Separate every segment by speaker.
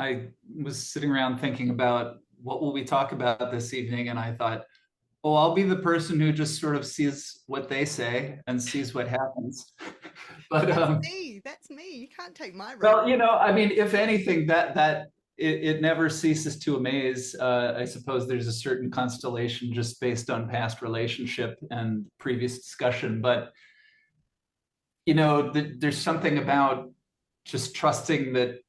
Speaker 1: I was sitting around thinking about what will we talk about this evening, and I thought, oh, I'll be the person who just sort of sees what they say and sees what happens. But
Speaker 2: That's me. That's me. You can't take my role.
Speaker 1: well, I mean, if anything, that it never ceases to amaze. I suppose there's a certain constellation just based on past relationship and previous discussion, but there's something about just trusting that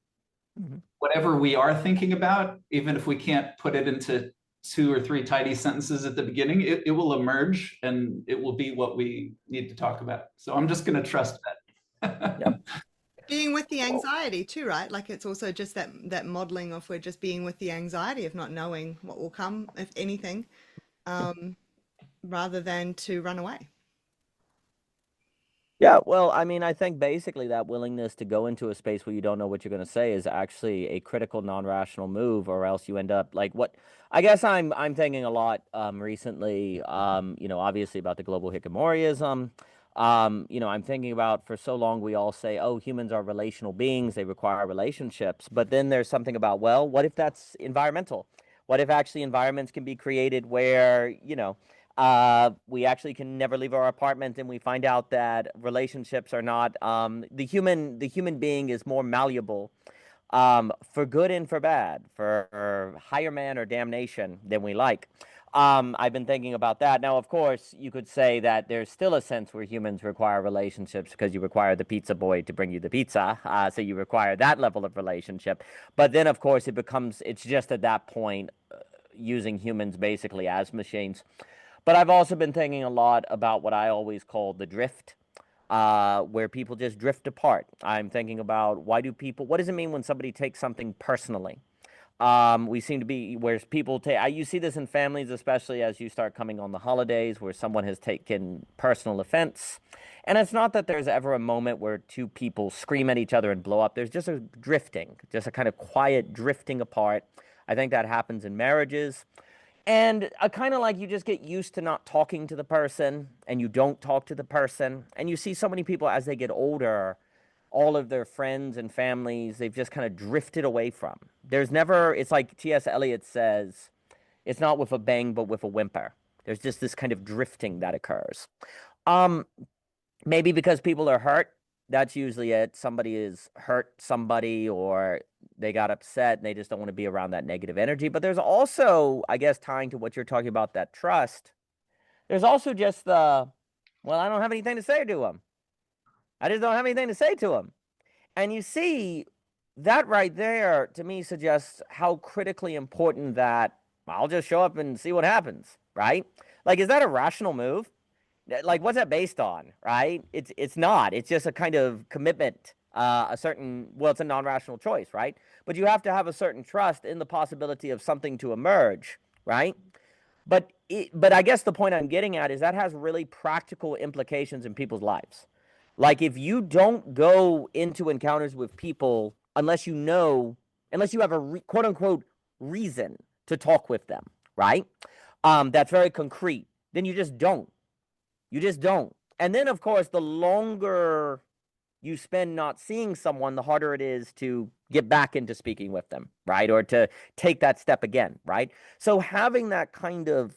Speaker 3: Mhm.
Speaker 1: whatever we are thinking about, even if we can't put it into two or three tidy sentences at the beginning, it will emerge and it will be what we need to talk about. So I'm just going to trust that.
Speaker 3: Yep.
Speaker 2: Being with the anxiety too, right? Like it's also just that modeling of we're just being with the anxiety of not knowing what will come, if anything, um, rather than to run away.
Speaker 3: Yeah, well, I mean, I think basically that willingness to go into a space where you don't know what you're going to say is actually a critical non-rational move, or else you end up like what I guess I'm thinking a lot recently, obviously about the global hikikomoriism. I'm thinking about for so long we all say, oh, humans are relational beings, they require relationships. But then there's something about, well, what if that's environmental? What if actually environments can be created where, we actually can never leave our apartment, and we find out that relationships are not the human being is more malleable for good and for bad, for higher man or damnation than we like. I've been thinking about that. Now, of course, you could say that there's still a sense where humans require relationships because you require the pizza boy to bring you the pizza. So you require that level of relationship. But then, of course, it's just at that point using humans basically as machines. But I've also been thinking a lot about what I always call the drift, where people just drift apart. I'm thinking about what does it mean when somebody takes something personally? We seem to be where people take, you see this in families, especially as you start coming on the holidays, where someone has taken personal offense. And it's not that there's ever a moment where two people scream at each other and blow up. There's just a drifting, just a kind of quiet drifting apart. I think that happens in marriages. And kind of like you just get used to not talking to the person and you don't talk to the person. And you see so many people as they get older, all of their friends and families, they've just kind of drifted away from. There's never, it's like T.S. Eliot says, it's not with a bang, but with a whimper. There's just this kind of drifting that occurs. Um, Maybe because people are hurt. That's usually it. Somebody is hurt somebody, or they got upset and they just don't want to be around that negative energy. But there's also, I guess, tying to what you're talking about, that trust, there's also just well, I don't have anything to say to him. I just don't have anything to say to him. And you see, that right there to me suggests how critically important that I'll just show up and see what happens, right? Like, is that a rational move? Like, what's that based on, right? It's not. It's just a kind of commitment, a certain, well, it's a non-rational choice, right? But you have to have a certain trust in the possibility of something to emerge, right? But I guess the point I'm getting at is that has really practical implications in people's lives. Like, if you don't go into encounters with people unless you have a quote unquote reason to talk with them, right? That's very concrete. Then you just don't. You just don't. And then, of course, the longer you spend not seeing someone, the harder it is to get back into speaking with them, right? Or to take that step again, right? So having that kind of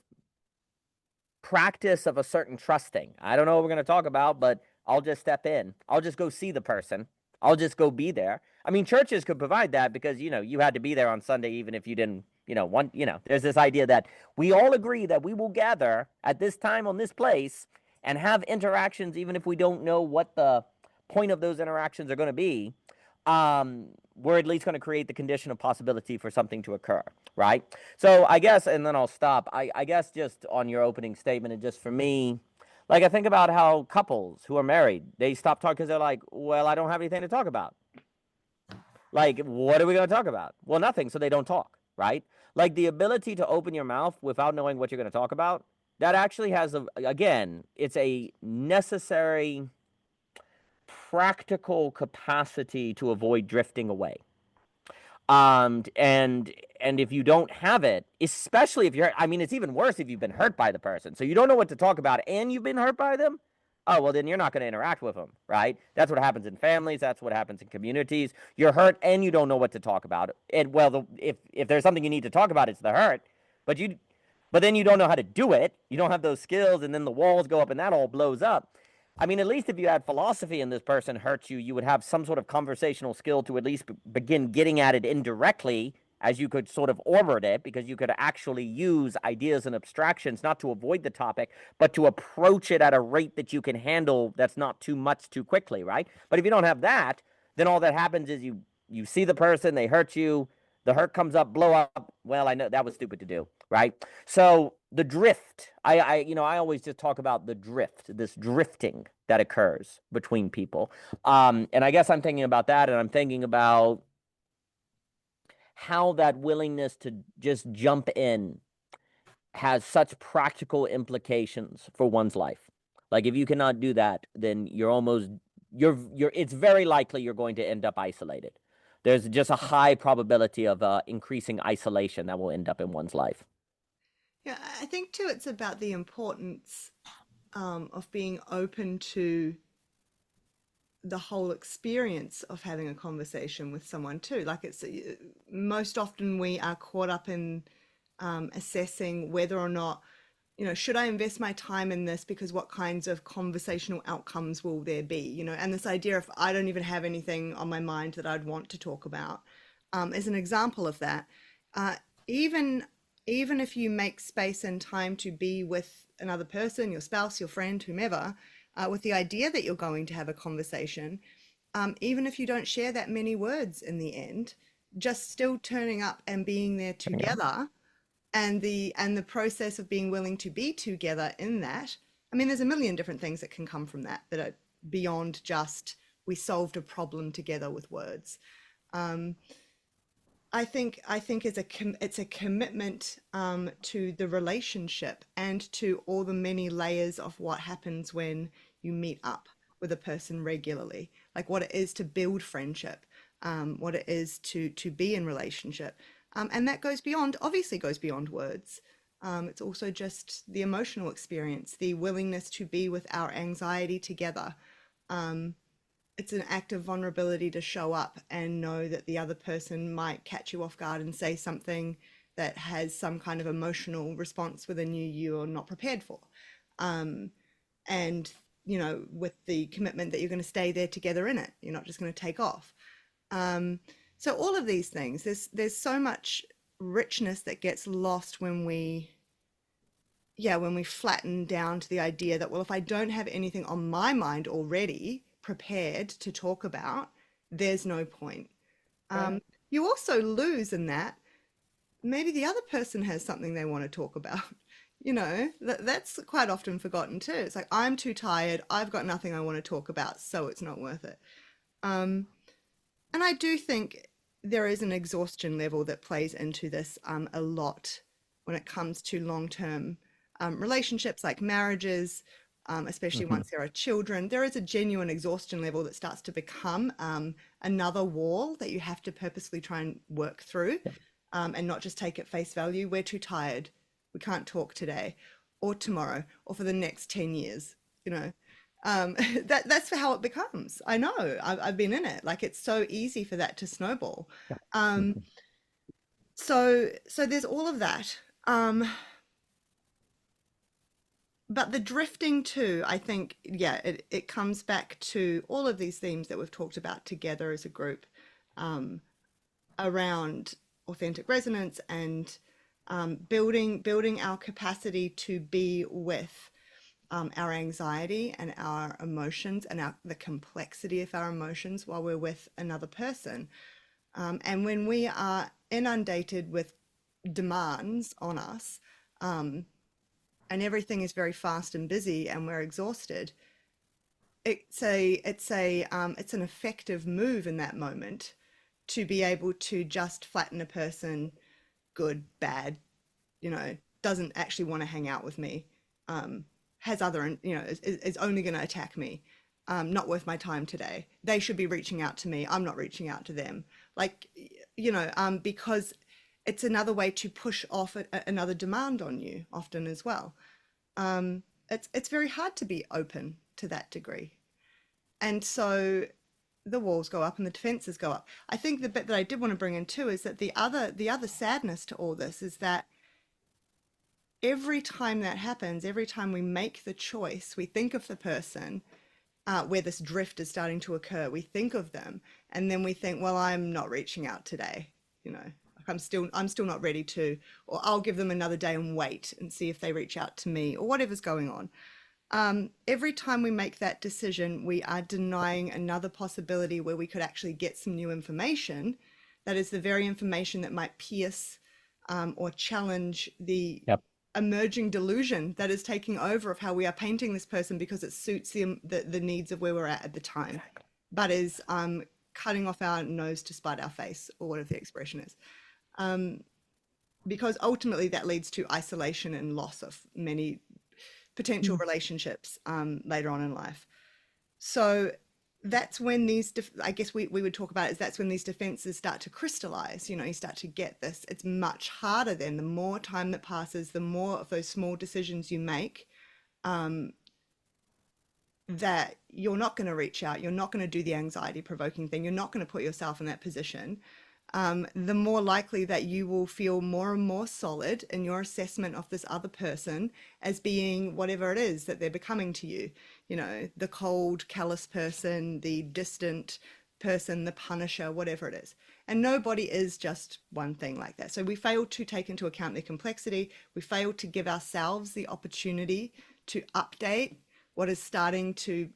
Speaker 3: practice of a certain trusting, I don't know what we're going to talk about, but I'll just step in. I'll just go see the person. I'll just go be there. I mean, churches could provide that because, you had to be there on Sunday, even if you didn't, there's this idea that we all agree that we will gather at this time on this place and have interactions, even if we don't know what the point of those interactions are going to be. We're at least going to create the condition of possibility for something to occur, right? So I guess, and then I'll stop. I guess just on your opening statement, and just for me, like I think about how couples who are married, they stop talking because they're like, well, I don't have anything to talk about. Like, what are we going to talk about? Well, nothing, so they don't talk, right? Like the ability to open your mouth without knowing what you're going to talk about, that actually has, again, it's a necessary practical capacity to avoid drifting away. And if you don't have it, especially if you're, I mean, it's even worse if you've been hurt by the person. So you don't know what to talk about and you've been hurt by them. oh, well, then you're not going to interact with them, right? That's what happens in families. That's what happens in communities. You're hurt and you don't know what to talk about. And well, if there's something you need to talk about, it's the hurt, but but then you don't know how to do it. You don't have those skills, and then the walls go up, and that all blows up. I mean, at least if you had philosophy and this person hurts you, you would have some sort of conversational skill to at least begin getting at it indirectly, as you could sort of orbit it, because you could actually use ideas and abstractions not to avoid the topic, but to approach it at a rate that you can handle that's not too much too quickly, right? But if you don't have that, then all that happens is you see the person, they hurt you, the hurt comes up, blow up. Well, I know that was stupid to do, right? So the drift, I always just talk about the drift, this drifting that occurs between people. And I guess I'm thinking about that, and I'm thinking about how that willingness to just jump in has such practical implications for one's life. Like if you cannot do that, then it's very likely you're going to end up isolated. There's just a high probability of increasing isolation that will end up in one's life.
Speaker 2: Yeah, I think too, it's about the importance of being open to the whole experience of having a conversation with someone too. Like it's most often we are caught up in assessing whether or not, should I invest my time in this because what kinds of conversational outcomes will there be, and this idea of I don't even have anything on my mind that I'd want to talk about is an example of that. Even if you make space and time to be with another person, your spouse, your friend, whomever, with the idea that you're going to have a conversation, even if you don't share that many words in the end, just still turning up and being there together, and the process of being willing to be together in that. I mean, there's a million different things that can come from that are beyond just we solved a problem together with words. I think it's a commitment to the relationship and to all the many layers of what happens when you meet up with a person regularly, like what it is to build friendship, what it is to be in relationship, and that obviously goes beyond words. It's also just the emotional experience, the willingness to be with our anxiety together. It's an act of vulnerability to show up and know that the other person might catch you off guard and say something that has some kind of emotional response within you you're not prepared for. And, with the commitment that you're going to stay there together in it. You're not just going to take off. So all of these things, there's so much richness that gets lost when we flatten down to the idea that, well, if I don't have anything on my mind already prepared to talk about, there's no point. You also lose in that maybe the other person has something they want to talk about. That's quite often forgotten too. It's like, I'm too tired, I've got nothing I want to talk about, so it's not worth it. And I do think there is an exhaustion level that plays into this a lot when it comes to long-term relationships like marriages, especially once there are children. There is a genuine exhaustion level that starts to become another wall that you have to purposely try and work through, and not just take at face value. We're too tired. We can't talk today or tomorrow or for the next 10 years, that's how it becomes. I know, I've been in it. Like, it's so easy for that to snowball. So there's all of that. But the drifting too, I think, it comes back to all of these themes that we've talked about together as a group, around authentic resonance and building our capacity to be with our anxiety and our emotions and the complexity of our emotions while we're with another person. And when we are inundated with demands on us, and everything is very fast and busy and we're exhausted, it's an effective move in that moment to be able to just flatten a person, good, bad, doesn't actually want to hang out with me, has other, is only going to attack me, not worth my time today. They should be reaching out to me. I'm not reaching out to them. Like, because it's another way to push off another demand on you often as well. It's very hard to be open to that degree. And so the walls go up and the defenses go up. I think the bit that I did want to bring in too is that the other sadness to all this is that every time that happens, every time we make the choice, we think of the person where this drift is starting to occur. We think of them, and then we think, well, I'm not reaching out today. You know, like I'm still not ready to, or I'll give them another day and wait and see if they reach out to me, or whatever's going on. Every time we make that decision, we are denying another possibility where we could actually get some new information. That is the very information that might pierce or challenge the emerging delusion that is taking over of how we are painting this person because it suits the needs of where we're at the time, but is cutting off our nose to spite our face, or whatever the expression is. Because ultimately that leads to isolation and loss of many potential relationships later on in life. So that's when these, I guess we would talk about is that's when these defenses start to crystallize. You know, you start to get this. It's much harder then. The more time that passes, the more of those small decisions you make, that you're not going to reach out, you're not going to do the anxiety provoking thing, you're not going to put yourself in that position. The more likely that you will feel more and more solid in your assessment of this other person as being whatever it is that they're becoming to you. You know, the cold, callous person, the distant person, the punisher, whatever it is. And nobody is just one thing like that. So we fail to take into account their complexity. We fail to give ourselves the opportunity to update what is starting to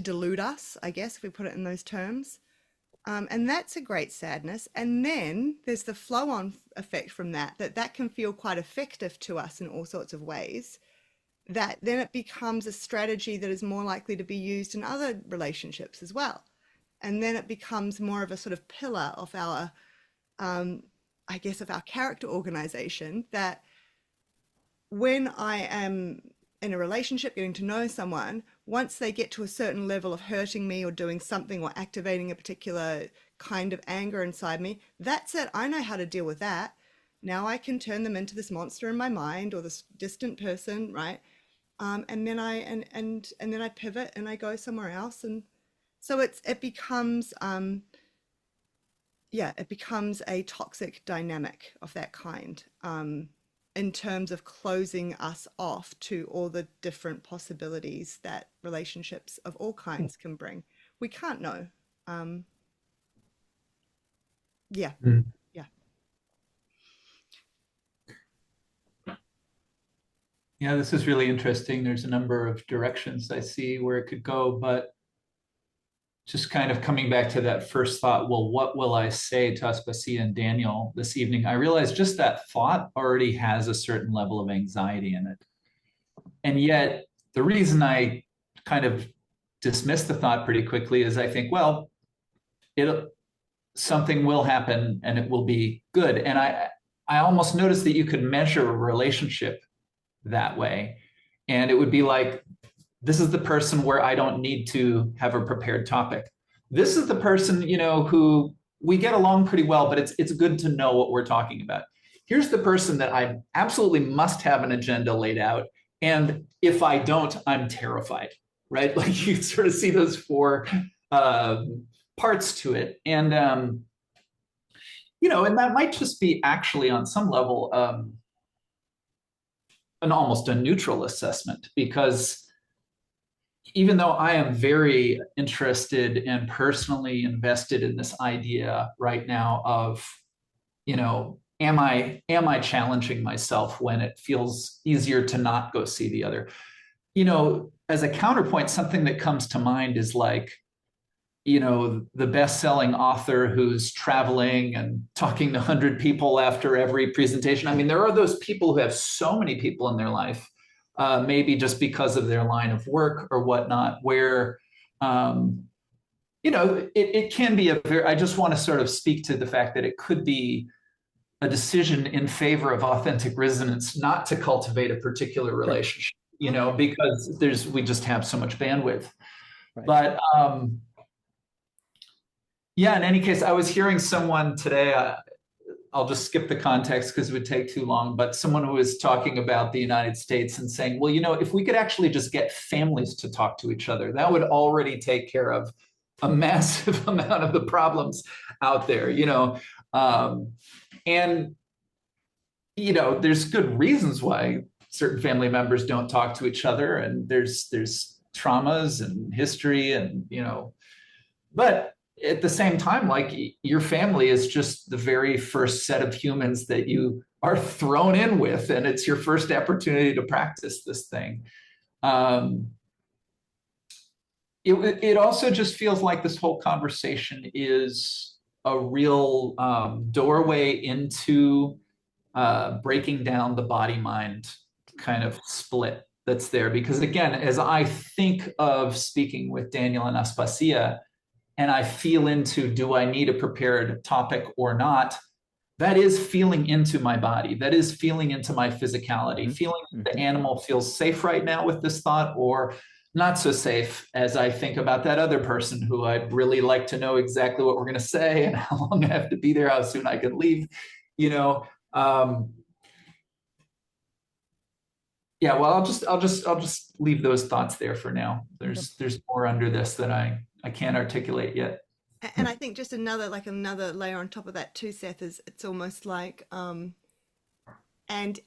Speaker 2: delude us, I guess, if we put it in those terms. And that's a great sadness. And then there's the flow-on effect from that can feel quite effective to us in all sorts of ways, that then it becomes a strategy that is more likely to be used in other relationships as well. And then it becomes more of a sort of pillar of our, I guess, of our character organization, that when I am in a relationship, getting to know someone, once they get to a certain level of hurting me or doing something or activating a particular kind of anger inside me, that's it. I know how to deal with that. Now I can turn them into this monster in my mind or this distant person, right? And then I pivot and I go somewhere else, and so it becomes it becomes a toxic dynamic of that kind. In terms of closing us off to all the different possibilities that relationships of all kinds can bring. We can't know. Yeah.
Speaker 1: Yeah, this is really interesting. There's a number of directions I see where it could go, but just kind of coming back to that first thought, well, what will I say to Aspasia and Daniel this evening? I realized just that thought already has a certain level of anxiety in it. And yet the reason I kind of dismiss the thought pretty quickly is I think, well, something will happen and it will be good. And I almost noticed that you could measure a relationship that way. And it would be like, this is the person where I don't need to have a prepared topic. This is the person, you know, who we get along pretty well, but it's good to know what we're talking about. Here's the person that I absolutely must have an agenda laid out. And if I don't, I'm terrified, right? Like you sort of see those four parts to it. And, you know, and that might just be actually on some level, an almost a neutral assessment, because even though I am very interested and personally invested in this idea right now of, you know, am I challenging myself when it feels easier to not go see the other? You know, as a counterpoint, something that comes to mind is like, you know, the best-selling author who's traveling and talking to 100 people after every presentation. I mean, there are those people who have so many people in their life, maybe just because of their line of work or whatnot, where, you know, it can be I just want to sort of speak to the fact that it could be a decision in favor of authentic resonance, not to cultivate a particular relationship, you know, because we just have so much bandwidth. Right. But yeah, in any case, I was hearing someone today I'll just skip the context because it would take too long, but someone who was talking about the United States and saying, well, if we could actually just get families to talk to each other, that would already take care of a massive amount of the problems out there, and, there's good reasons why certain family members don't talk to each other. And there's traumas and history and, but at the same time, like, your family is just the very first set of humans that you are thrown in with, and it's your first opportunity to practice this thing. It also just feels like this whole conversation is a real doorway into breaking down the body mind kind of split that's there. Because again, as I think of speaking with Daniel and Aspasia, and I feel into, do I need a prepared topic or not? That is feeling into my body. That is feeling into my physicality, feeling the animal feels safe right now with this thought, or not so safe as I think about that other person who I'd really like to know exactly what we're going to say and how long I have to be there, how soon I can leave, yeah, well, I'll just leave those thoughts there for now. There's more under this that I can't articulate yet.
Speaker 2: And I think just another layer on top of that too, Seth, is it's almost like and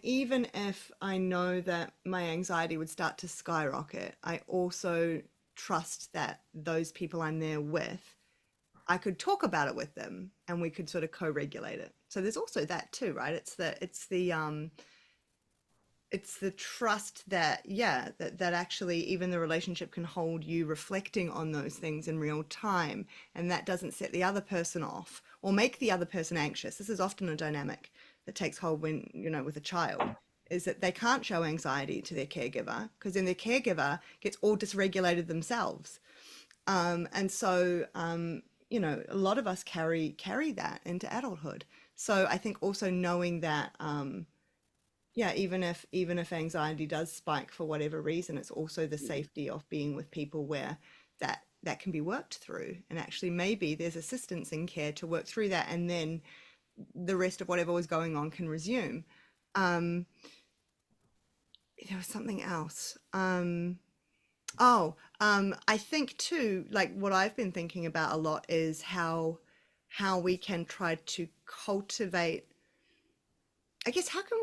Speaker 2: even if I know that my anxiety would start to skyrocket, I also trust that those people I'm there with, I could talk about it with them and we could sort of co-regulate it. So there's also that too, right? It's the trust that, yeah, that actually even the relationship can hold you reflecting on those things in real time, and that doesn't set the other person off or make the other person anxious. This is often a dynamic that takes hold when, with a child, is that they can't show anxiety to their caregiver because then their caregiver gets all dysregulated themselves. And so, a lot of us carry that into adulthood. So I think also knowing that, yeah, even if anxiety does spike for whatever reason, it's also the safety of being with people where that can be worked through, and actually maybe there's assistance in care to work through that, and then the rest of whatever was going on can resume. Um, there was something else. I think too, like what I've been thinking about a lot is how we can try to cultivate. I guess how can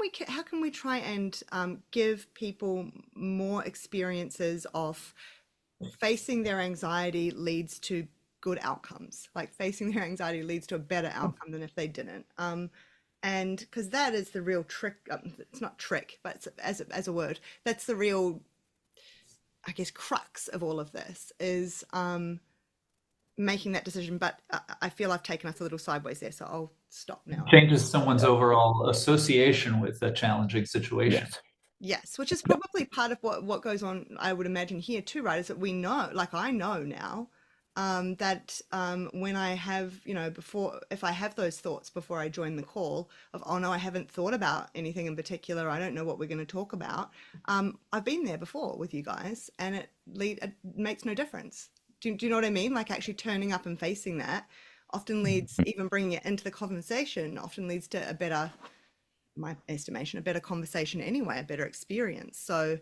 Speaker 2: we try and give people more experiences of facing their anxiety leads to good outcomes. Like facing their anxiety leads to a better outcome than if they didn't. And because that is the real trick. It's not trick, but as a word, that's the real, I guess, crux of all of this is making that decision. But I feel I've taken us a little sideways there, so I'll stop now.
Speaker 1: Changes someone's overall association with a challenging situation.
Speaker 3: Yes.
Speaker 2: Yes, which is probably part of what goes on, I would imagine here too, right? Is that we know, like I know now, that when I have, if I have those thoughts before I join the call of, oh no, I haven't thought about anything in particular, I don't know what we're going to talk about. I've been there before with you guys, and it makes no difference. Do you know what I mean? Like actually turning up and facing that often leads, even bringing it into the conversation, often leads to my estimation, a better conversation anyway, a better experience. So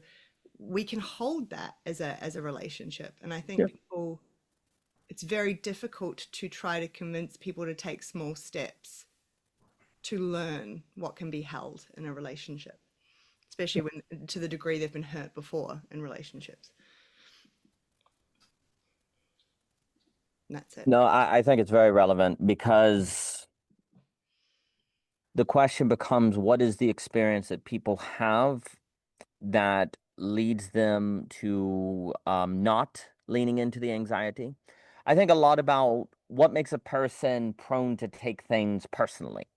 Speaker 2: we can hold that as a relationship. And I think people, it's very difficult to try to convince people to take small steps to learn what can be held in a relationship, especially when to the degree they've been hurt before in relationships. And that's it.
Speaker 3: No, I think it's very relevant because the question becomes, what is the experience that people have that leads them to not leaning into the anxiety? I think a lot about what makes a person prone to take things personally.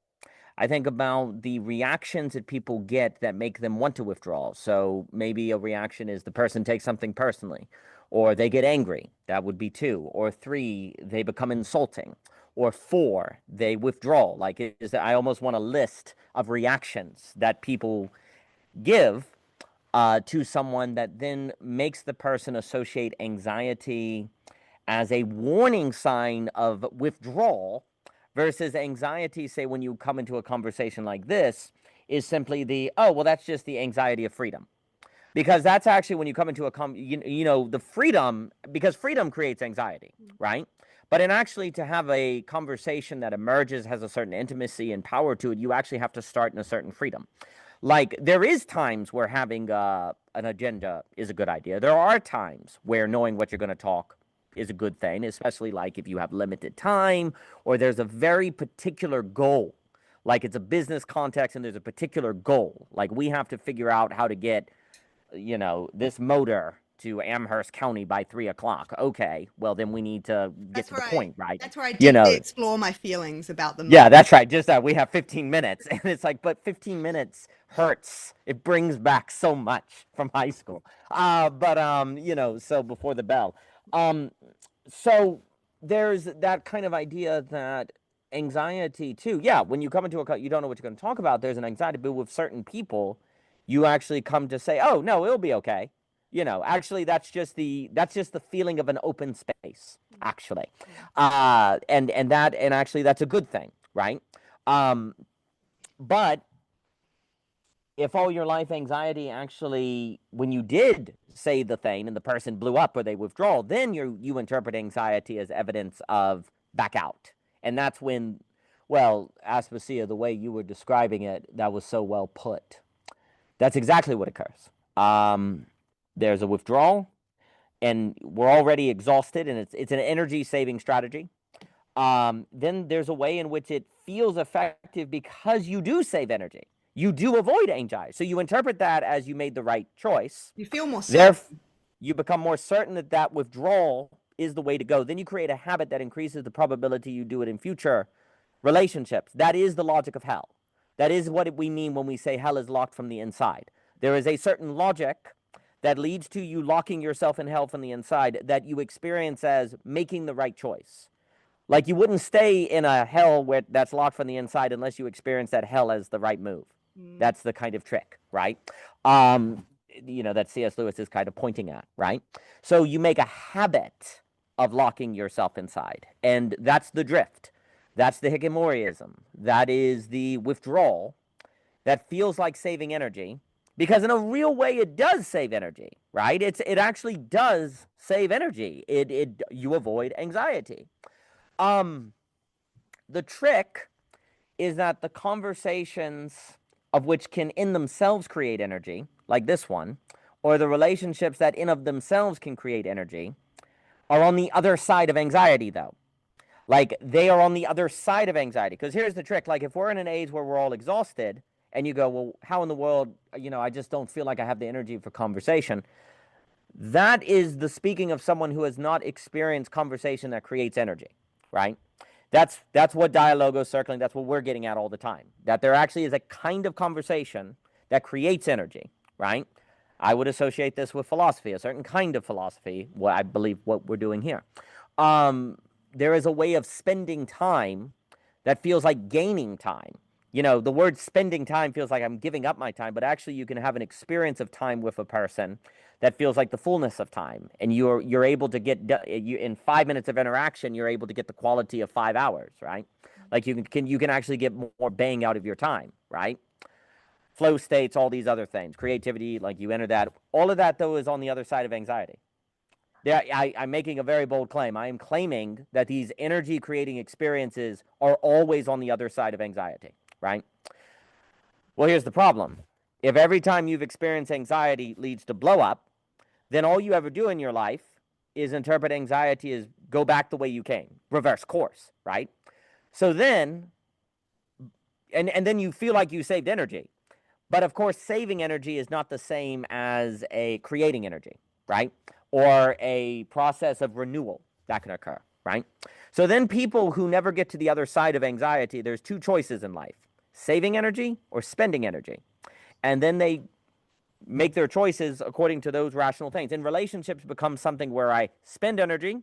Speaker 3: I think about the reactions that people get that make them want to withdraw. So maybe a reaction is the person takes something personally, or they get angry. That would be 2. Or 3, they become insulting. Or 4, they withdraw. Like I almost want a list of reactions that people give to someone that then makes the person associate anxiety as a warning sign of withdrawal versus anxiety, say, when you come into a conversation like this, is simply the, oh, well, that's just the anxiety of freedom. Because that's actually when you come into the freedom, because freedom creates anxiety, right? But in actually to have a conversation that emerges, has a certain intimacy and power to it, you actually have to start in a certain freedom. Like, there is times where having an agenda is a good idea. There are times where knowing what you're going to talk is a good thing, especially like if you have limited time or there's a very particular goal. Like it's a business context and there's a particular goal. Like we have to figure out how to get, this motor to Amherst County by 3 o'clock. Okay, well then we need to get to the point, right?
Speaker 2: That's where I deeply explore my feelings about the motor.
Speaker 3: Yeah, that's right. Just that we have 15 minutes. And it's like, but 15 minutes hurts. It brings back so much from high school. So before the bell. So there's that kind of idea that anxiety too. Yeah, when you come into you don't know what you're going to talk about, there's an anxiety, but with certain people, you actually come to say, oh, no, it'll be okay. Actually, that's just the feeling of an open space, actually. And actually that's a good thing, right? But if all your life anxiety actually, when you did say the thing and the person blew up or they withdraw, then you interpret anxiety as evidence of back out. And that's when, well, Aspasia, the way you were describing it, that was so well put. That's exactly what occurs. There's a withdrawal, and we're already exhausted, and it's an energy-saving strategy. Then there's a way in which it feels effective because you do save energy. You do avoid anxiety. So you interpret that as you made the right choice.
Speaker 2: You feel more certain.
Speaker 3: You become more certain that withdrawal is the way to go. Then you create a habit that increases the probability you do it in future relationships. That is the logic of hell. That is what we mean when we say hell is locked from the inside. There is a certain logic that leads to you locking yourself in hell from the inside that you experience as making the right choice. Like you wouldn't stay in a hell that's locked from the inside unless you experience that hell as the right move. That's the kind of trick, right? That C.S. Lewis is kind of pointing at, right? So you make a habit of locking yourself inside, and that's the drift. That's the Hikimorism. That is the withdrawal that feels like saving energy, because in a real way it does save energy, right? It actually does save energy. You avoid anxiety. The trick is that the conversations of which can in themselves create energy, like this one, or the relationships that in of themselves can create energy, are on the other side of anxiety, though. Like, they are on the other side of anxiety. Because here's the trick. Like, if we're in an age where we're all exhausted, and you go, well, how in the world, I just don't feel like I have the energy for conversation. That is the speaking of someone who has not experienced conversation that creates energy, right? That's what dialogos circling, that's what we're getting at all the time. That there actually is a kind of conversation that creates energy, right? I would associate this with philosophy, a certain kind of philosophy, what I believe what we're doing here. There is a way of spending time that feels like gaining time. The word spending time feels like I'm giving up my time, but actually you can have an experience of time with a person that feels like the fullness of time, and you're able to get in 5 minutes of interaction, you're able to get the quality of 5 hours, right? Like you can actually get more bang out of your time, right? Flow states, all these other things, creativity, like you enter that. All of that though is on the other side of anxiety. I'm making a very bold claim. I am claiming that these energy creating experiences are always on the other side of anxiety, right? Well, here's the problem. If every time you've experienced anxiety leads to blow up, then all you ever do in your life is interpret anxiety as go back the way you came, reverse course, right? So then, and then you feel like you saved energy. But of course, saving energy is not the same as a creating energy, right? Or a process of renewal that can occur, right? So then people who never get to the other side of anxiety, there's two choices in life: saving energy or spending energy. And then they make their choices according to those rational things. And relationships become something where I spend energy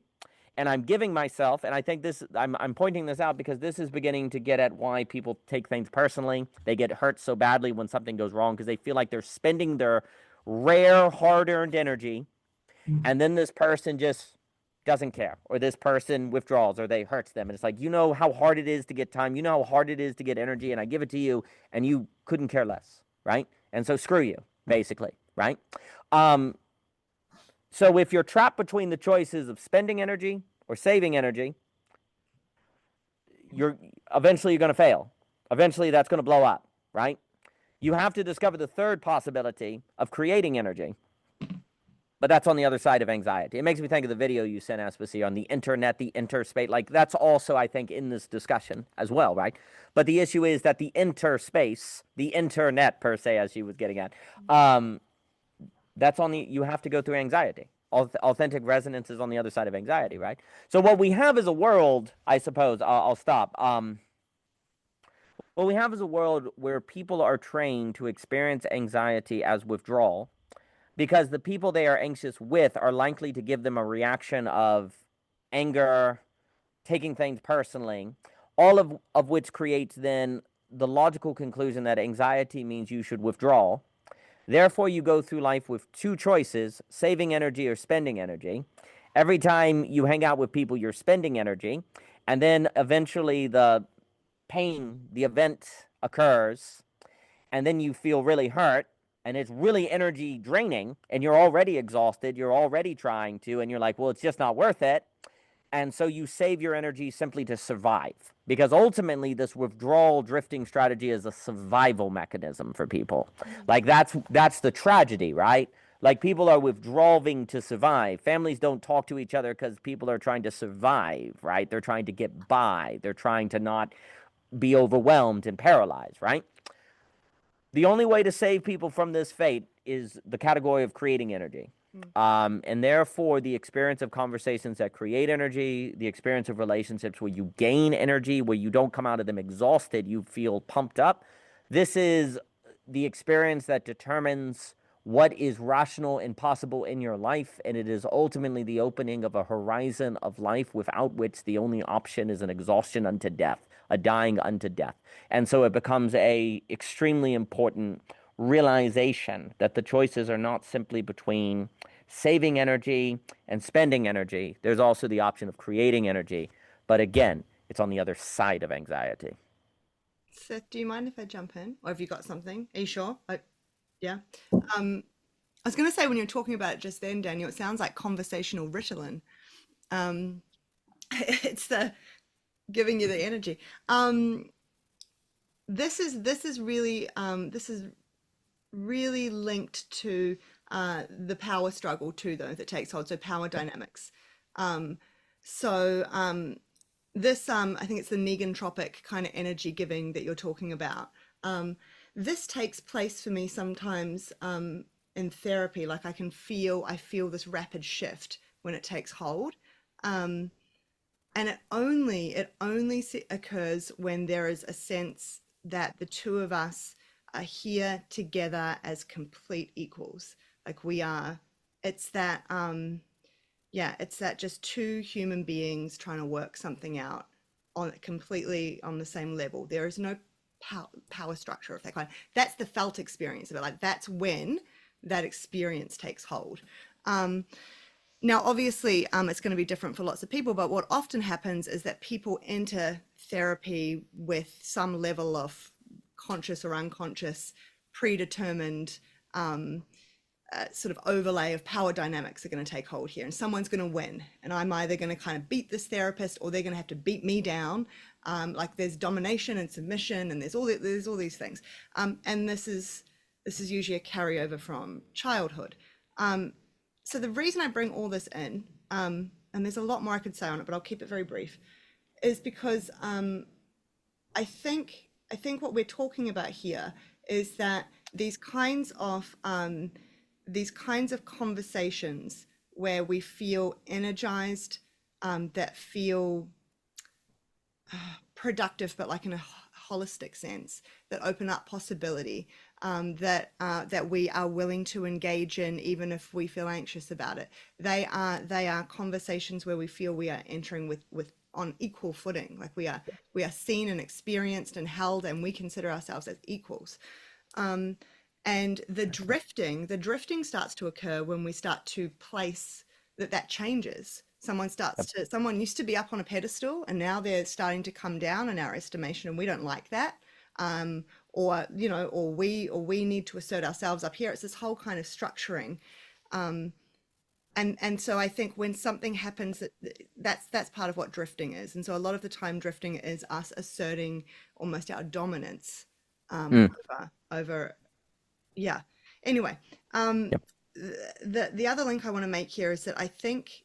Speaker 3: and I'm giving myself, and I think I'm pointing this out because this is beginning to get at why people take things personally. They get hurt so badly when something goes wrong because they feel like they're spending their rare, hard-earned energy, and then this person just doesn't care, or this person withdraws, or they hurts them, and it's like, you know how hard it is to get time, you know how hard it is to get energy, and I give it to you, and you couldn't care less, right? And so screw you, basically, right? Um, so if you're trapped between the choices of spending energy or saving energy, you're eventually going to fail. Eventually, that's going to blow up, right? You have to discover the third possibility of creating energy. But that's on the other side of anxiety. It makes me think of the video you sent, Aspasia, on the internet, the interspace. Like, that's also, I think, in this discussion as well, right? But the issue is that the interspace, the internet per se, as she was getting at, that's on the, you have to go through anxiety. Authentic resonance is on the other side of anxiety, right? So what we have is a world, I suppose, I'll stop. What we have is a world where people are trained to experience anxiety as withdrawal, because the people they are anxious with are likely to give them a reaction of anger, taking things personally, all of which creates then the logical conclusion that anxiety means you should withdraw. Therefore, you go through life with two choices, saving energy or spending energy. Every time you hang out with people, you're spending energy. And then eventually the pain, the event occurs, and then you feel really hurt, and it's really energy draining, and you're already exhausted, you're already trying to, and you're like, well, it's just not worth it. And so you save your energy simply to survive, because ultimately this withdrawal drifting strategy is a survival mechanism for people. Like, that's the tragedy, right? Like, people are withdrawing to survive. Families don't talk to each other because people are trying to survive, right? They're trying to get by. They're trying to not be overwhelmed and paralyzed, right? The only way to save people from this fate is the category of creating energy. And therefore, the experience of conversations that create energy, the experience of relationships where you gain energy, where you don't come out of them exhausted, you feel pumped up. This is the experience that determines what is rational and possible in your life, and it is ultimately the opening of a horizon of life without which the only option is an exhaustion unto death, a dying unto death. And so it becomes a extremely important realization that the choices are not simply between saving energy and spending energy. There's also the option of creating energy. But again, it's on the other side of anxiety.
Speaker 2: Seth, do you mind if I jump in? Or have you got something? Are you sure? Yeah. I was going to say, when you were talking about it just then, Daniel, it sounds like conversational Ritalin. Um, it's the giving you the energy. This is really linked to the power struggle too, though, that takes hold. So power dynamics. Um, so I think it's the negentropic kind of energy giving that you're talking about. This takes place for me sometimes in therapy. Like, I feel this rapid shift when it takes hold. Um, and it only occurs when there is a sense that the two of us are here together as complete equals. Like, we are, it's that, yeah, it's that just two human beings trying to work something out on completely on the same level. There is no power structure of that kind. That's the felt experience of it. Like, that's when that experience takes hold. Now, obviously, it's going to be different for lots of people, but what often happens is that people enter therapy with some level of conscious or unconscious, predetermined sort of overlay of power dynamics are going to take hold here, and someone's going to win, and I'm either going to kind of beat this therapist, or they're going to have to beat me down. Like, there's domination and submission, and there's all these things, and this is usually a carryover from childhood. So the reason I bring all this in, and there's a lot more I could say on it, but I'll keep it very brief, is because I think what we're talking about here is that these kinds of conversations where we feel energized, that feel productive, but like in a holistic sense, that open up possibility, that we are willing to engage in, even if we feel anxious about it. They are conversations where we feel we are entering with on equal footing, like we are seen and experienced and held, and we consider ourselves as equals. And the drifting starts to occur when we start to place that changes. Someone used to be up on a pedestal and now they're starting to come down in our estimation, and we don't like that. Or, you know, or we need to assert ourselves up here. It's this whole kind of structuring. And so I think when something happens, that's part of what drifting is. And so a lot of the time drifting is us asserting almost our dominance over yeah. Anyway,
Speaker 3: Yep.
Speaker 2: the other link I want to make here is that I think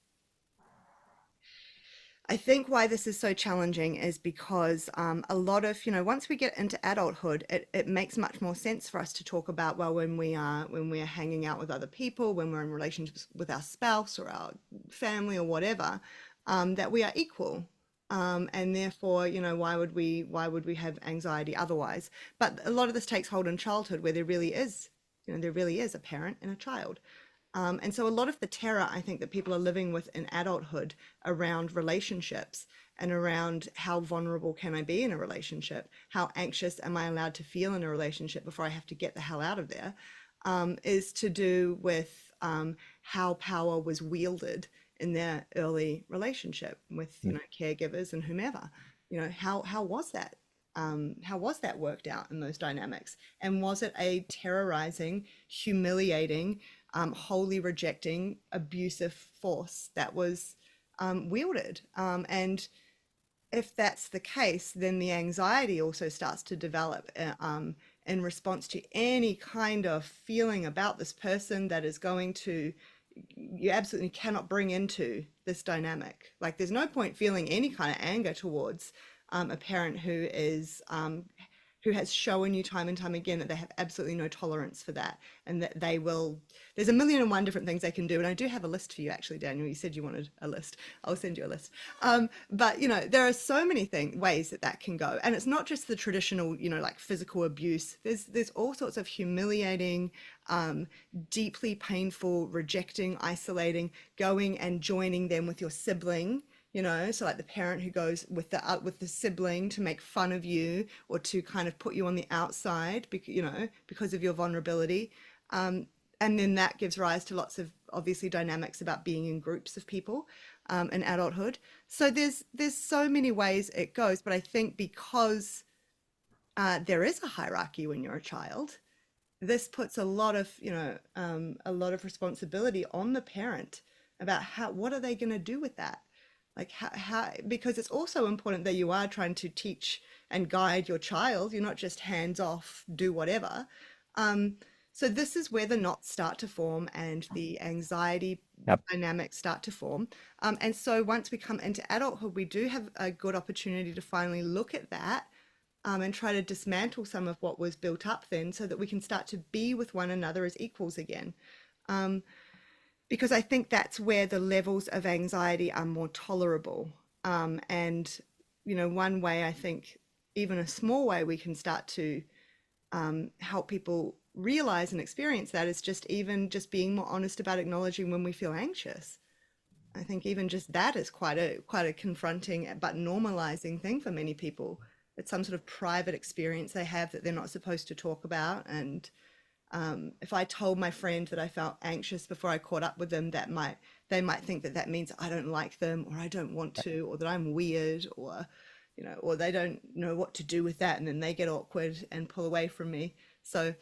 Speaker 2: why this is so challenging is because a lot of, you know, once we get into adulthood, it makes much more sense for us to talk about, well, when we are hanging out with other people, when we're in relationships with our spouse or our family or whatever, that we are equal. And therefore, you know, why would we have anxiety otherwise? But a lot of this takes hold in childhood, where there really is a parent and a child. And so a lot of the terror I think that people are living with in adulthood around relationships and around how vulnerable can I be in a relationship, how anxious am I allowed to feel in a relationship before I have to get the hell out of there, is to do with how power was wielded in their early relationship with, you know, caregivers and whomever. You know, how was that? How was that worked out in those dynamics? And was it a terrorizing, humiliating, wholly rejecting, abusive force that was wielded? And if that's the case, then the anxiety also starts to develop in response to any kind of feeling about this person that is going to, you absolutely cannot bring into this dynamic. Like there's no point feeling any kind of anger towards a parent who has shown you time and time again that they have absolutely no tolerance for that, and that they will, there's a million and one different things they can do. And I do have a list for you, actually, Daniel. You said you wanted a list. I'll send you a list. But, you know, there are so many ways that can go. And it's not just the traditional, you know, like physical abuse. There's all sorts of humiliating, deeply painful, rejecting, isolating, going and joining them with your sibling. You know, so like the parent who goes with the sibling to make fun of you or to kind of put you on the outside, you know, because of your vulnerability. And then that gives rise to lots of obviously dynamics about being in groups of people in adulthood. So there's so many ways it goes, but I think because there is a hierarchy when you're a child, this puts a lot of, you know, a lot of responsibility on the parent about what are they going to do with that? Like how, because it's also important that you are trying to teach and guide your child. You're not just hands off, do whatever. So this is where the knots start to form and the anxiety dynamics start to form. And so once we come into adulthood, we do have a good opportunity to finally look at that and try to dismantle some of what was built up then, so that we can start to be with one another as equals again. Because I think that's where the levels of anxiety are more tolerable. And, you know, one way I think, even a small way we can start to help people realize and experience that is just being more honest about acknowledging when we feel anxious. I think even just that is quite a confronting but normalizing thing for many people. It's some sort of private experience they have that they're not supposed to talk about. And if I told my friend that I felt anxious before I caught up with them, they might think that means I don't like them, or I don't want to, or that I'm weird, or, you know, or they don't know what to do with that, and then they get awkward and pull away from me. So,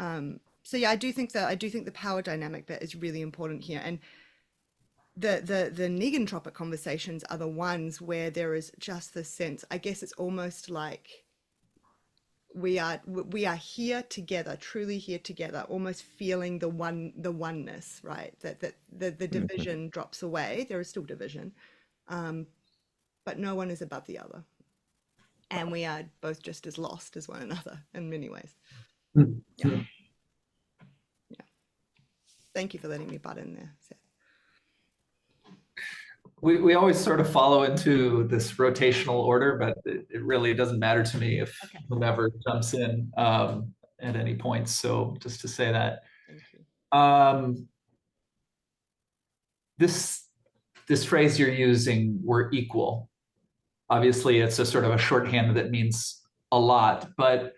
Speaker 2: so yeah, I do think the power dynamic bit is really important here, and the negentropic conversations are the ones where there is just this sense. I guess it's almost like we are here together, truly here together, almost feeling the oneness, right? That the division drops away. There is still division, but no one is above the other, and we are both just as lost as one another in many ways. Yeah. Yeah. Thank you for letting me butt in there, Seth.
Speaker 1: We always sort of follow into this rotational order, but it really doesn't matter to me if whomever jumps in at any point. So just to say that.
Speaker 2: Thank you.
Speaker 1: This phrase you're using, "we're equal," obviously it's a sort of a shorthand that means a lot, but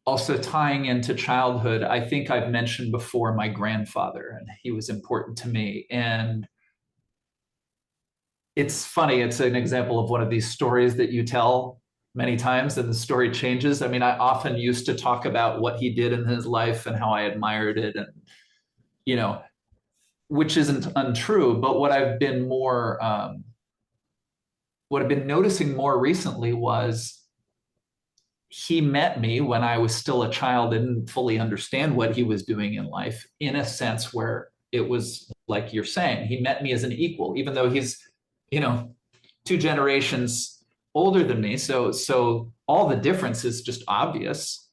Speaker 1: also tying into childhood, I think I've mentioned before my grandfather, and he was important to me. And it's funny, it's an example of one of these stories that you tell many times and the story changes. I mean, I often used to talk about what he did in his life and how I admired it, and, you know, which isn't untrue, but what I've been noticing more recently was he met me when I was still a child, didn't fully understand what he was doing in life, in a sense where it was like you're saying, he met me as an equal, even though he's, you know, 2 generations older than me. So all the difference is just obvious.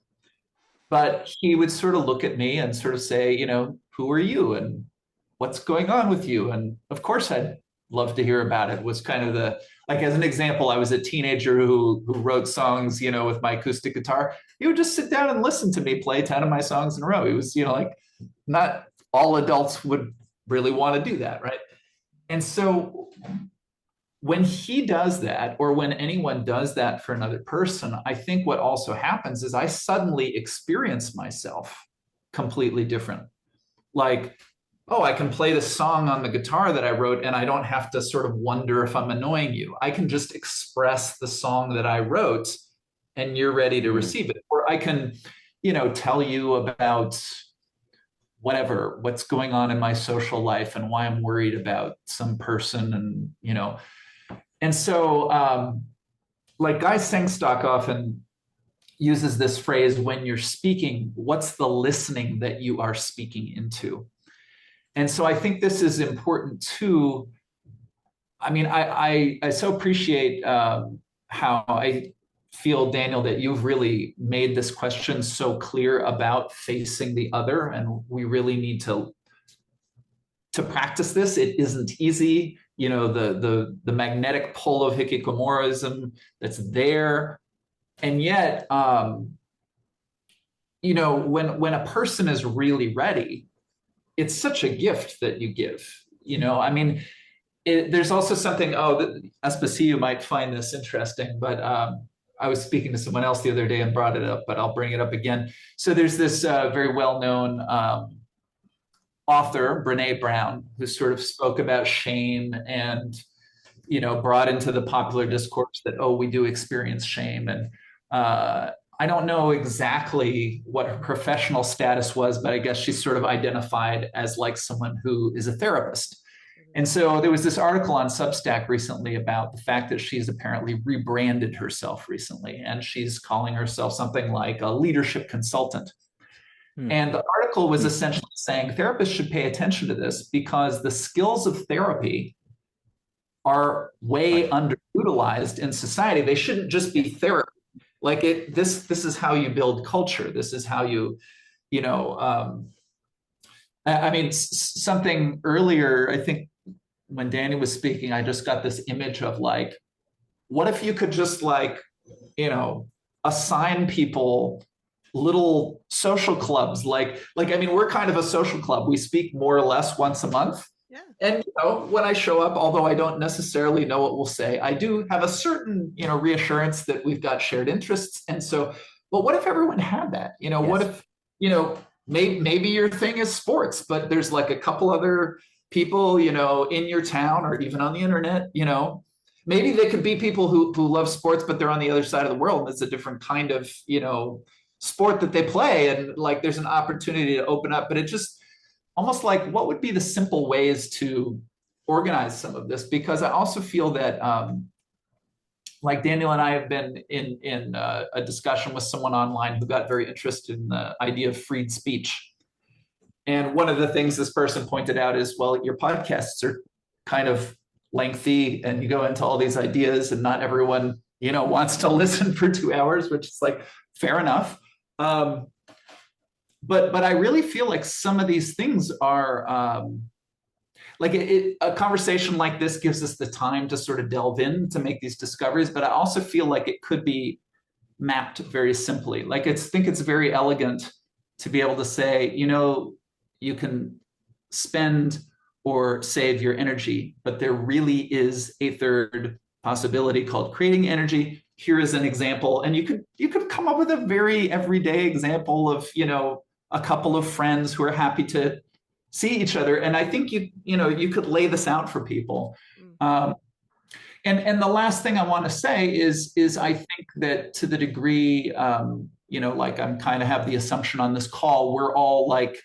Speaker 1: But he would sort of look at me and sort of say, you know, who are you and what's going on with you? And of course, I'd love to hear about it. Was kind of the, like, as an example, I was a teenager who wrote songs, you know, with my acoustic guitar. He would just sit down and listen to me play 10 of my songs in a row. He was, you know, like, not all adults would really want to do that, right? And so when he does that, or when anyone does that for another person, I think what also happens is I suddenly experience myself completely different. Like, oh, I can play this song on the guitar that I wrote, and I don't have to sort of wonder if I'm annoying you. I can just express the song that I wrote, and you're ready to receive it. Or I can, you know, tell you about whatever, what's going on in my social life and why I'm worried about some person, and, you know. And so, like Guy Sengstock often uses this phrase, when you're speaking, what's the listening that you are speaking into? And so I think this is important too. I mean, I so appreciate how I feel, Daniel, that you've really made this question so clear about facing the other, and we really need to practice this. It isn't easy. You know, the magnetic pull of hikikomorism that's there. And yet, you know, when a person is really ready, it's such a gift that you give. You know, I mean, there's also something, Aspasia might find this interesting, but I was speaking to someone else the other day and brought it up, but I'll bring it up again. So there's this very well-known author, Brene Brown, who sort of spoke about shame and, you know, brought into the popular discourse that, oh, we do experience shame. And I don't know exactly what her professional status was, but I guess she's sort of identified as like someone who is a therapist. And so there was this article on Substack recently about the fact that she's apparently rebranded herself recently, and she's calling herself something like a leadership consultant. And the article was essentially saying therapists should pay attention to this because the skills of therapy are way underutilized in society. They shouldn't just be therapy. Like this is how you build culture. This is how you know, I mean, something earlier, I think when Danny was speaking, I just got this image of like, what if you could just like, you know, assign people little social clubs, like, I mean, we're kind of a social club. We speak more or less once a month.
Speaker 2: Yeah.
Speaker 1: And, you know, when I show up, although I don't necessarily know what we'll say, I do have a certain, you know, reassurance that we've got shared interests. And so, but what if everyone had that? You know, what if, you know, maybe your thing is sports, but there's like a couple other people, you know, in your town or even on the internet, you know, maybe they could be people who love sports, but they're on the other side of the world. It's a different kind of, you know, sport that they play. And like, there's an opportunity to open up, but it just almost like, what would be the simple ways to organize some of this? Because I also feel that, like Daniel and I have been in a discussion with someone online who got very interested in the idea of freed speech. And one of the things this person pointed out is, well, your podcasts are kind of lengthy and you go into all these ideas and not everyone, you know, wants to listen for 2 hours, which is like, fair enough. But I really feel like some of these things are like a conversation like this gives us the time to sort of delve in to make these discoveries. But I also feel like it could be mapped very simply. Like I think it's very elegant to be able to say, you know, you can spend or save your energy, but there really is a third possibility called creating energy. here is an example. And you could come up with a very everyday example of, a couple of friends who are happy to see each other. And I think you could lay this out for people. And the last thing I want to say is I think that to the degree, like I'm kind of have the assumption on this call, we're all like,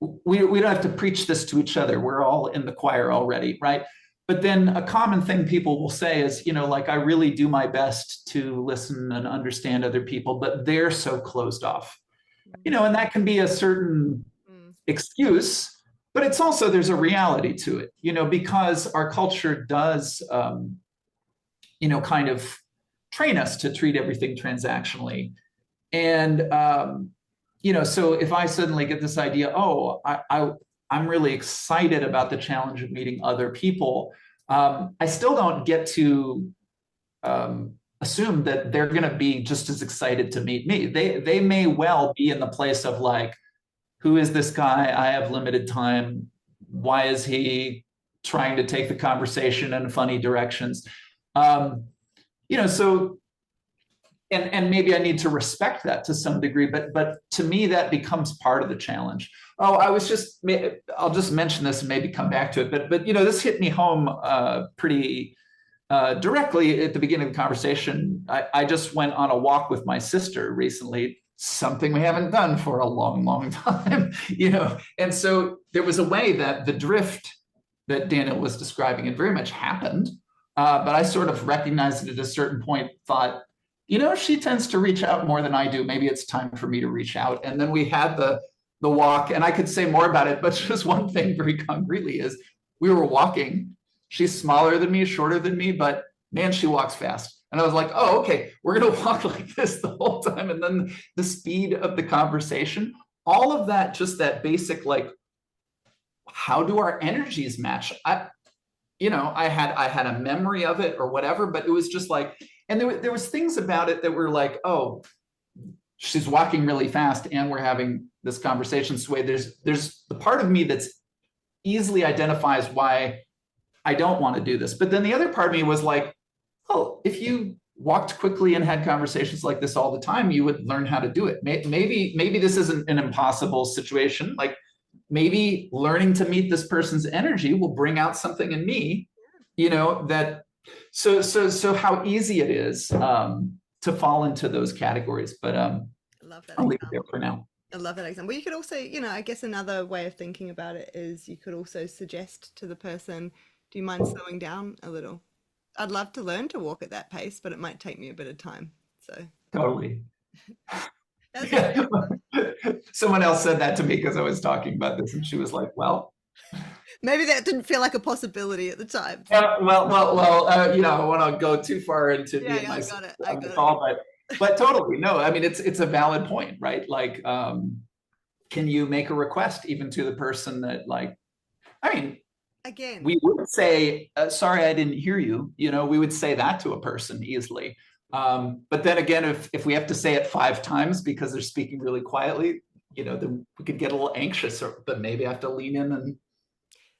Speaker 1: we don't have to preach this to each other. We're all in the choir already, right? But then a common thing people will say is, like I really do my best to listen and understand other people, but they're so closed off, and that can be a certain excuse, but it's also, there's a reality to it, because our culture does, kind of train us to treat everything transactionally. And, so if I suddenly get this idea, I'm really excited about the challenge of meeting other people, I still don't get to assume that they're going to be just as excited to meet me. They may well be in the place of like, who is this guy? I have limited time. Why is he trying to take the conversation in funny directions? So, and maybe I need to respect that to some degree, but to me, that becomes part of the challenge. I'll just mention this and maybe come back to it, but this hit me home pretty directly at the beginning of the conversation. I just went on a walk with my sister recently, something we haven't done for a long, long time, and so there was a way that the drift that Daniel was describing, it very much happened, but I sort of recognized it at a certain point, thought, she tends to reach out more than I do. Maybe it's time for me to reach out. And then we had the walk, and I could say more about it, but just one thing very concretely is we were walking. She's smaller than me, shorter than me, but man, she walks fast. And I was like, oh, okay, we're going to walk like this the whole time. And then the speed of the conversation, all of that, just that basic, like, how do our energies match? I had a memory of it or whatever, but it was just like, and there was things about it that were like, oh, she's walking really fast and we're having this conversation. So there's the part of me that's easily identifies why I don't want to do this. But then the other part of me was like, oh, if you walked quickly and had conversations like this all the time, you would learn how to do it. Maybe this isn't an impossible situation. Like maybe learning to meet this person's energy will bring out something in me, that so how easy it is to fall into those categories. But
Speaker 2: I love that
Speaker 1: I'll leave it there for now.
Speaker 2: I love that example. You could also, I guess another way of thinking about it is you could also suggest to the person, do you mind slowing down a little? I'd love to learn to walk at that pace, but it might take me a bit of time. So
Speaker 1: Totally.
Speaker 2: that's
Speaker 1: Yeah. Someone else said that to me because I was talking about this, and she was like, well,
Speaker 2: maybe that didn't feel like a possibility at the time.
Speaker 1: I don't want to go too far into me and myself on the call, but totally, no, I mean, it's a valid point, right? Like, can you make a request even to the person that, like, I mean,
Speaker 2: again,
Speaker 1: we would say, sorry, I didn't hear you. We would say that to a person easily. But then again, if we have to say it 5 times because they're speaking really quietly, then we could get a little anxious, but maybe I have to lean in and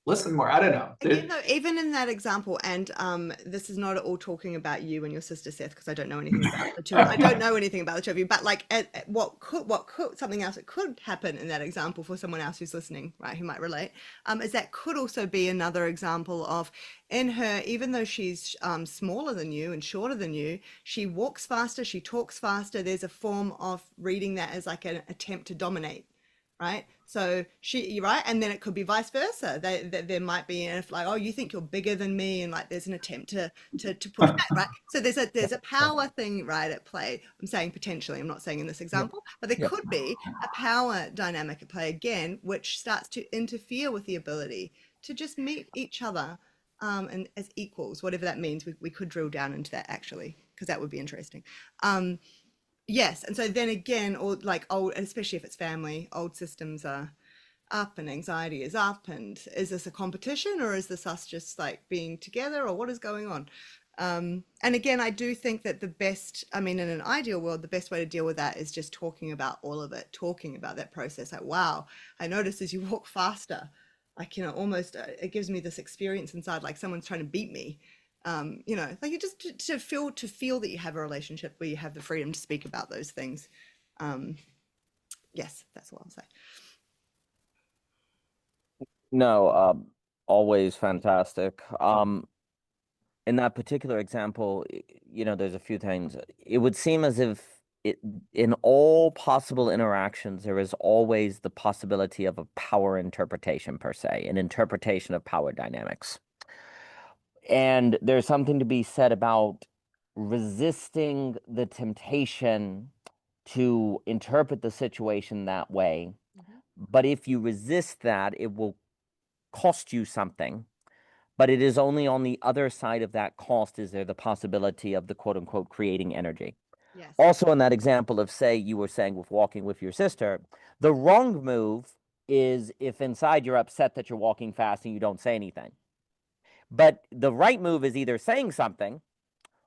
Speaker 1: listen more. I don't know.
Speaker 2: Again, though, even in that example, and this is not at all talking about you and your sister Seth, because I don't know anything about the two. I don't know anything about the two of you, but like, what could something else that could happen in that example for someone else who's listening, right, who might relate, is that could also be another example of, in her, even though she's smaller than you and shorter than you, she walks faster, she talks faster. There's a form of reading that as like an attempt to dominate. Right, so right, and then it could be vice versa. There might be, if like, oh, you think you're bigger than me, and like there's an attempt to push back, right? So there's a power thing, right, at play. I'm saying potentially, I'm not saying in this example, but there could be a power dynamic at play again, which starts to interfere with the ability to just meet each other and as equals, whatever that means. We could drill down into that actually, because that would be interesting. Yes, and so then again, or like old, especially if it's family, old systems are up and anxiety is up, and is this a competition or is this us just like being together, or what is going on? And again, I do think that the best, I mean, in an ideal world, the best way to deal with that is just talking about all of it, talking about that process. Like, wow, I noticed as you walk faster, like, almost, it gives me this experience inside, like someone's trying to beat me. You know, like you just to feel that you have a relationship where you have the freedom to speak about those things. Yes, that's what I'll say.
Speaker 3: No, always fantastic. In that particular example, there's a few things. It would seem as if in all possible interactions, there is always the possibility of a power interpretation per se, an interpretation of power dynamics. And there's something to be said about resisting the temptation to interpret the situation that way. But if you resist that, it will cost you something. But it is only on the other side of that cost is there the possibility of the quote unquote creating energy.
Speaker 2: Yes.
Speaker 3: Also, in that example of, say, you were saying with walking with your sister, the wrong move is if inside you're upset that you're walking fast and you don't say anything. But the right move is either saying something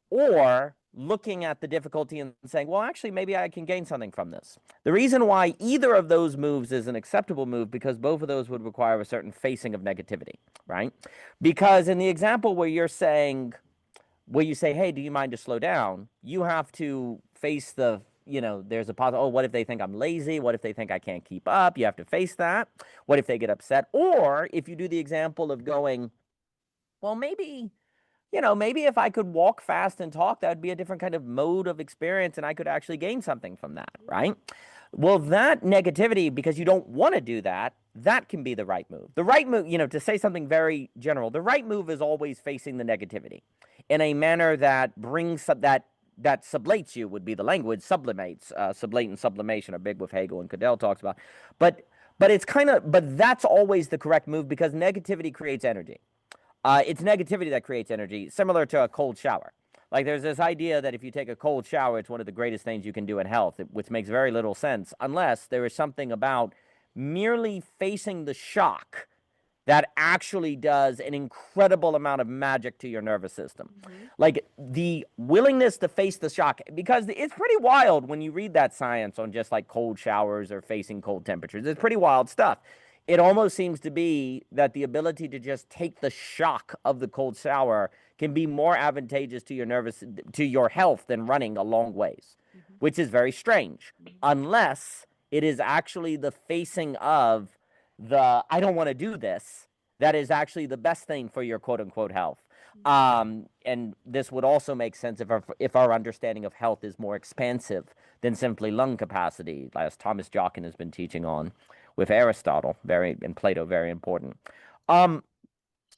Speaker 3: or looking at the difficulty and saying, well, actually, maybe I can gain something from this. The reason why either of those moves is an acceptable move, because both of those would require a certain facing of negativity, right? Because in the example where you say, hey, do you mind to slow down? You have to face there's a possible, oh, what if they think I'm lazy? What if they think I can't keep up? You have to face that. What if they get upset? Or if you do the example of going, well, maybe if I could walk fast and talk, that would be a different kind of mode of experience and I could actually gain something from that, right? Well, that negativity, because you don't want to do that, that can be the right move. The right move, to say something very general, the right move is always facing the negativity in a manner that brings that sublates you, would be the language, sublimates. Sublate and sublimation are big with Hegel and Cadell talks about. But that's always the correct move, because negativity creates energy. It's negativity that creates energy, similar to a cold shower. Like, there's this idea that if you take a cold shower, it's one of the greatest things you can do in health, which makes very little sense unless there is something about merely facing the shock that actually does an incredible amount of magic to your nervous system. Like, the willingness to face the shock, because it's pretty wild when you read that science on just like cold showers or facing cold temperatures. It's pretty wild stuff. It almost seems to be that the ability to just take the shock of the cold shower can be more advantageous to your health than running a long ways, which is very strange, unless it is actually the facing of the, I don't want to do this, that is actually the best thing for your quote unquote health. And this would also make sense if our understanding of health is more expansive than simply lung capacity, as Thomas Jockin has been teaching on with Aristotle, and Plato, very important.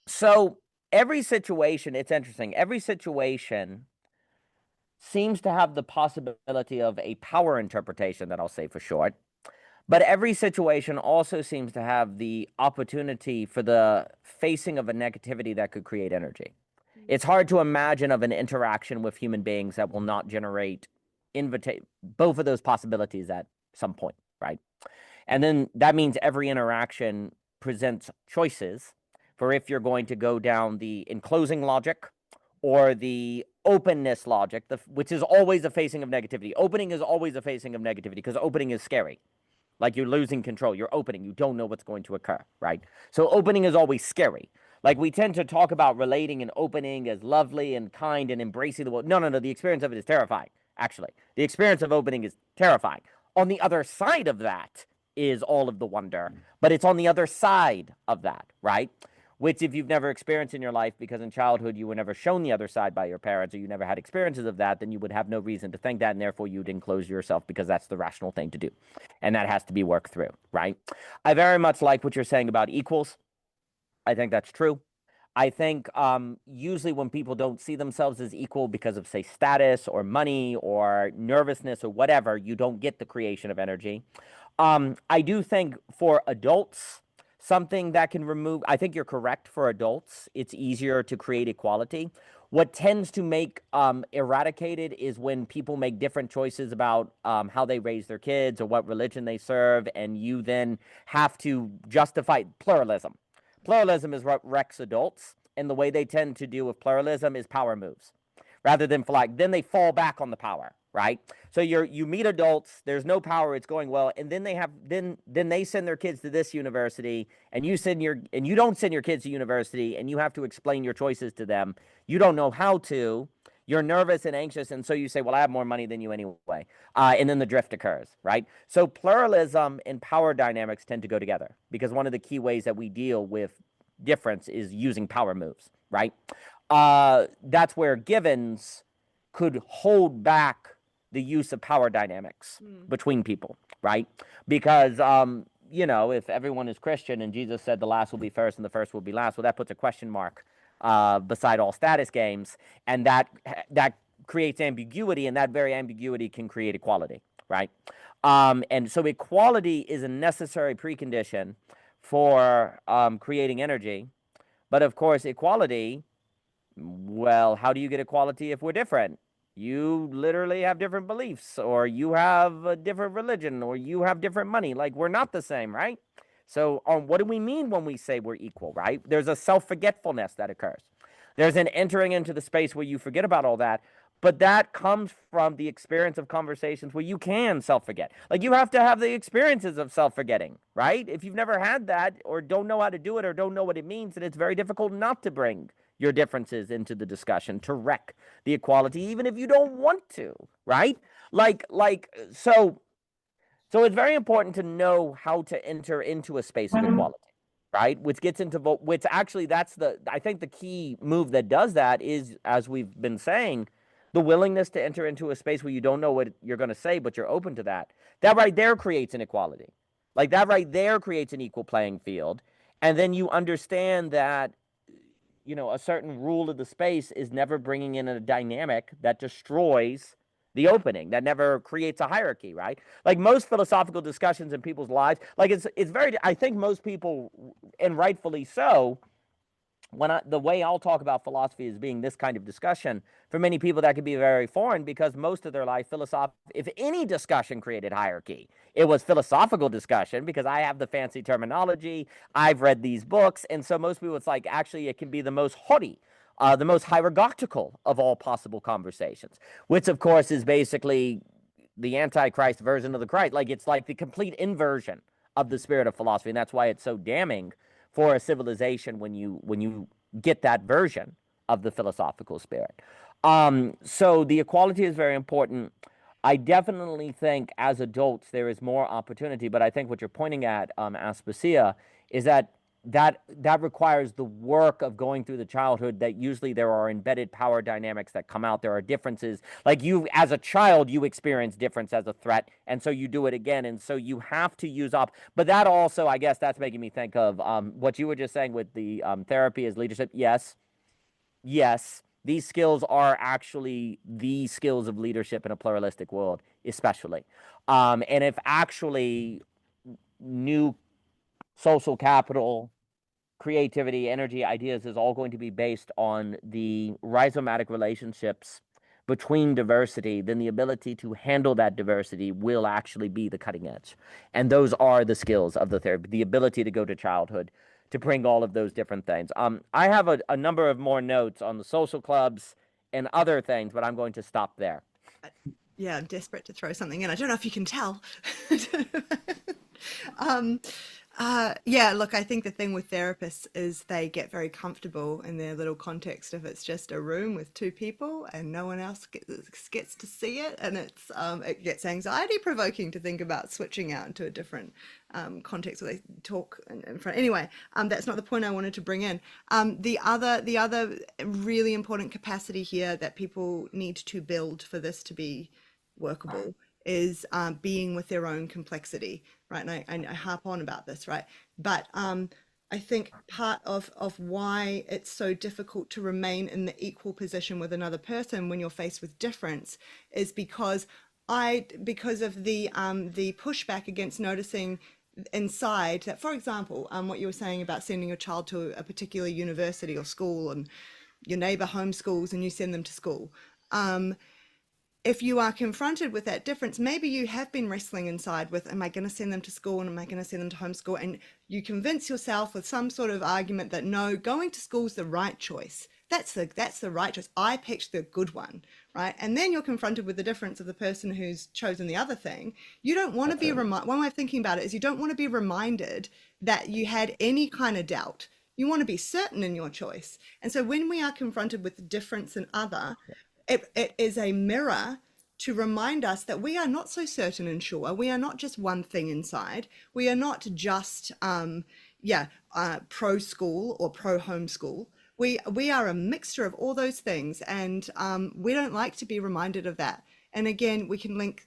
Speaker 3: So every situation, it's interesting, every situation seems to have the possibility of a power interpretation, that I'll say for short. But every situation also seems to have the opportunity for the facing of a negativity that could create energy. It's hard to imagine of an interaction with human beings that will not generate both of those possibilities at some point, right? And then that means every interaction presents choices for if you're going to go down the enclosing logic or the openness logic, which is always a facing of negativity. Opening is always a facing of negativity, because opening is scary. Like, you're losing control. You're opening. You don't know what's going to occur, right? So opening is always scary. Like, we tend to talk about relating and opening as lovely and kind and embracing the world. No. The experience of it is terrifying, actually. The experience of opening is terrifying. On the other side of that is all of the wonder, but it's on the other side of that, right? Which, if you've never experienced in your life, because in childhood you were never shown the other side by your parents, or you never had experiences of that, then you would have no reason to think that, and therefore you'd enclose yourself, because that's the rational thing to do. And that has to be worked through, right? I very much like what you're saying about equals. I think that's true. I think usually when people don't see themselves as equal because of, say, status or money or nervousness or whatever, you don't get the creation of energy. I do think for adults, something that can remove, I think you're correct, for adults, it's easier to create equality. What tends to make eradicated is when people make different choices about how they raise their kids or what religion they serve, and you then have to justify pluralism. Pluralism is what wrecks adults, and the way they tend to deal with pluralism is power moves. Rather than then they fall back on the power. right? So you meet adults, there's no power, it's going well, and then they send their kids to this university, and you don't send your kids to university, and you have to explain your choices to them. You don't know how to. You're nervous and anxious, and so you say, "Well, I have more money than you anyway," and then the drift occurs, right? So pluralism and power dynamics tend to go together because one of the key ways that we deal with difference is using power moves, right? That's where Givens could hold back the use of power dynamics between people, right? Because if everyone is Christian and Jesus said the last will be first and the first will be last, well, that puts a question mark beside all status games, and that creates ambiguity, and that very ambiguity can create equality, right? And so equality is a necessary precondition for creating energy, but of course, equality. Well, how do you get equality if we're different? You literally have different beliefs, or you have a different religion, or you have different money. Like, we're not the same, right? So, what do we mean when we say we're equal, right? There's a self-forgetfulness that occurs. There's an entering into the space where you forget about all that, but that comes from the experience of conversations where you can self-forget. Like, you have to have the experiences of self-forgetting, right? If you've never had that, or don't know how to do it, or don't know what it means, then it's very difficult not to bring your differences into the discussion to wreck the equality, even if you don't want to, right? So it's very important to know how to enter into a space of equality, right? Which gets into which actually I think the key move that does that is, as we've been saying, the willingness to enter into a space where you don't know what you're going to say, but you're open to that. That right there creates an equality. Like, that right there creates an equal playing field. And then you understand that a certain rule of the space is never bringing in a dynamic that destroys the opening, that never creates a hierarchy, right? Like, most philosophical discussions in people's lives, like, it's very, I think most people, and rightfully so, the way I'll talk about philosophy as being this kind of discussion, for many people that could be very foreign, because most of their life, if any discussion created hierarchy, it was philosophical discussion, because I have the fancy terminology, I've read these books, and so most people, it's like, actually, it can be the most haughty, the most hierarchical of all possible conversations, which, of course, is basically the Antichrist version of the Christ. Like, it's like the complete inversion of the spirit of philosophy, and that's why it's so damning for a civilization when you get that version of the philosophical spirit. So the equality is very important. I definitely think as adults there is more opportunity, but I think what you're pointing at, Aspasia, is that requires the work of going through the childhood, that usually there are embedded power dynamics that come out. There are differences. Like, you, as a child, you experience difference as a threat, and so you do it again, and so you have to use up. But that also, I guess that's making me think of what you were just saying with the therapy as leadership. Yes, these skills are actually the skills of leadership in a pluralistic world, especially. And if actually new social capital, creativity, energy, ideas is all going to be based on the rhizomatic relationships between diversity, then the ability to handle that diversity will actually be the cutting edge. And those are the skills of the therapy, the ability to go to childhood, to bring all of those different things. I have a number of more notes on the social clubs and other things, but I'm going to stop there.
Speaker 2: Yeah, I'm desperate to throw something in. I don't know if you can tell. Yeah, look, I think the thing with therapists is they get very comfortable in their little context. If it's just a room with two people and no one else gets to see it, and it gets anxiety provoking to think about switching out into a different context where they talk in front. Anyway, that's not the point I wanted to bring in. The other really important capacity here that people need to build for this to be workable is being with their own complexity, right? And I harp on about this, right? But I think part of why it's so difficult to remain in the equal position with another person when you're faced with difference is because of the pushback against noticing inside that, for example, what you were saying about sending your child to a particular university or school, and your neighbor homeschools and you send them to school. If you are confronted with that difference, maybe you have been wrestling inside with, am I going to send them to school and am I going to send them to homeschool? And you convince yourself with some sort of argument that no, going to school is the right choice, that's the right choice. I picked the good one, right? And then you're confronted with the difference of the person who's chosen the other thing. You don't want to be reminded. One way of thinking about it is you don't want to be reminded that you had any kind of doubt. You want to be certain in your choice. And so when we are confronted with the difference in other, it is a mirror to remind us that we are not so certain and sure. We are not just one thing inside. We are not just pro school or pro homeschool. We are a mixture of all those things, and we don't like to be reminded of that. And again, we can link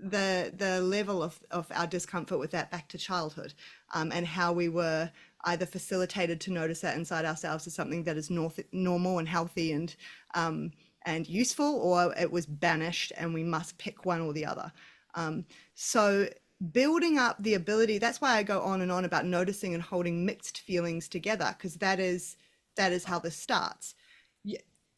Speaker 2: the level of our discomfort with that back to childhood, and how we were either facilitated to notice that inside ourselves as something that is normal and healthy and useful, or it was banished and we must pick one or the other. So building up the ability, that's why I go on and on about noticing and holding mixed feelings together, because that is how this starts.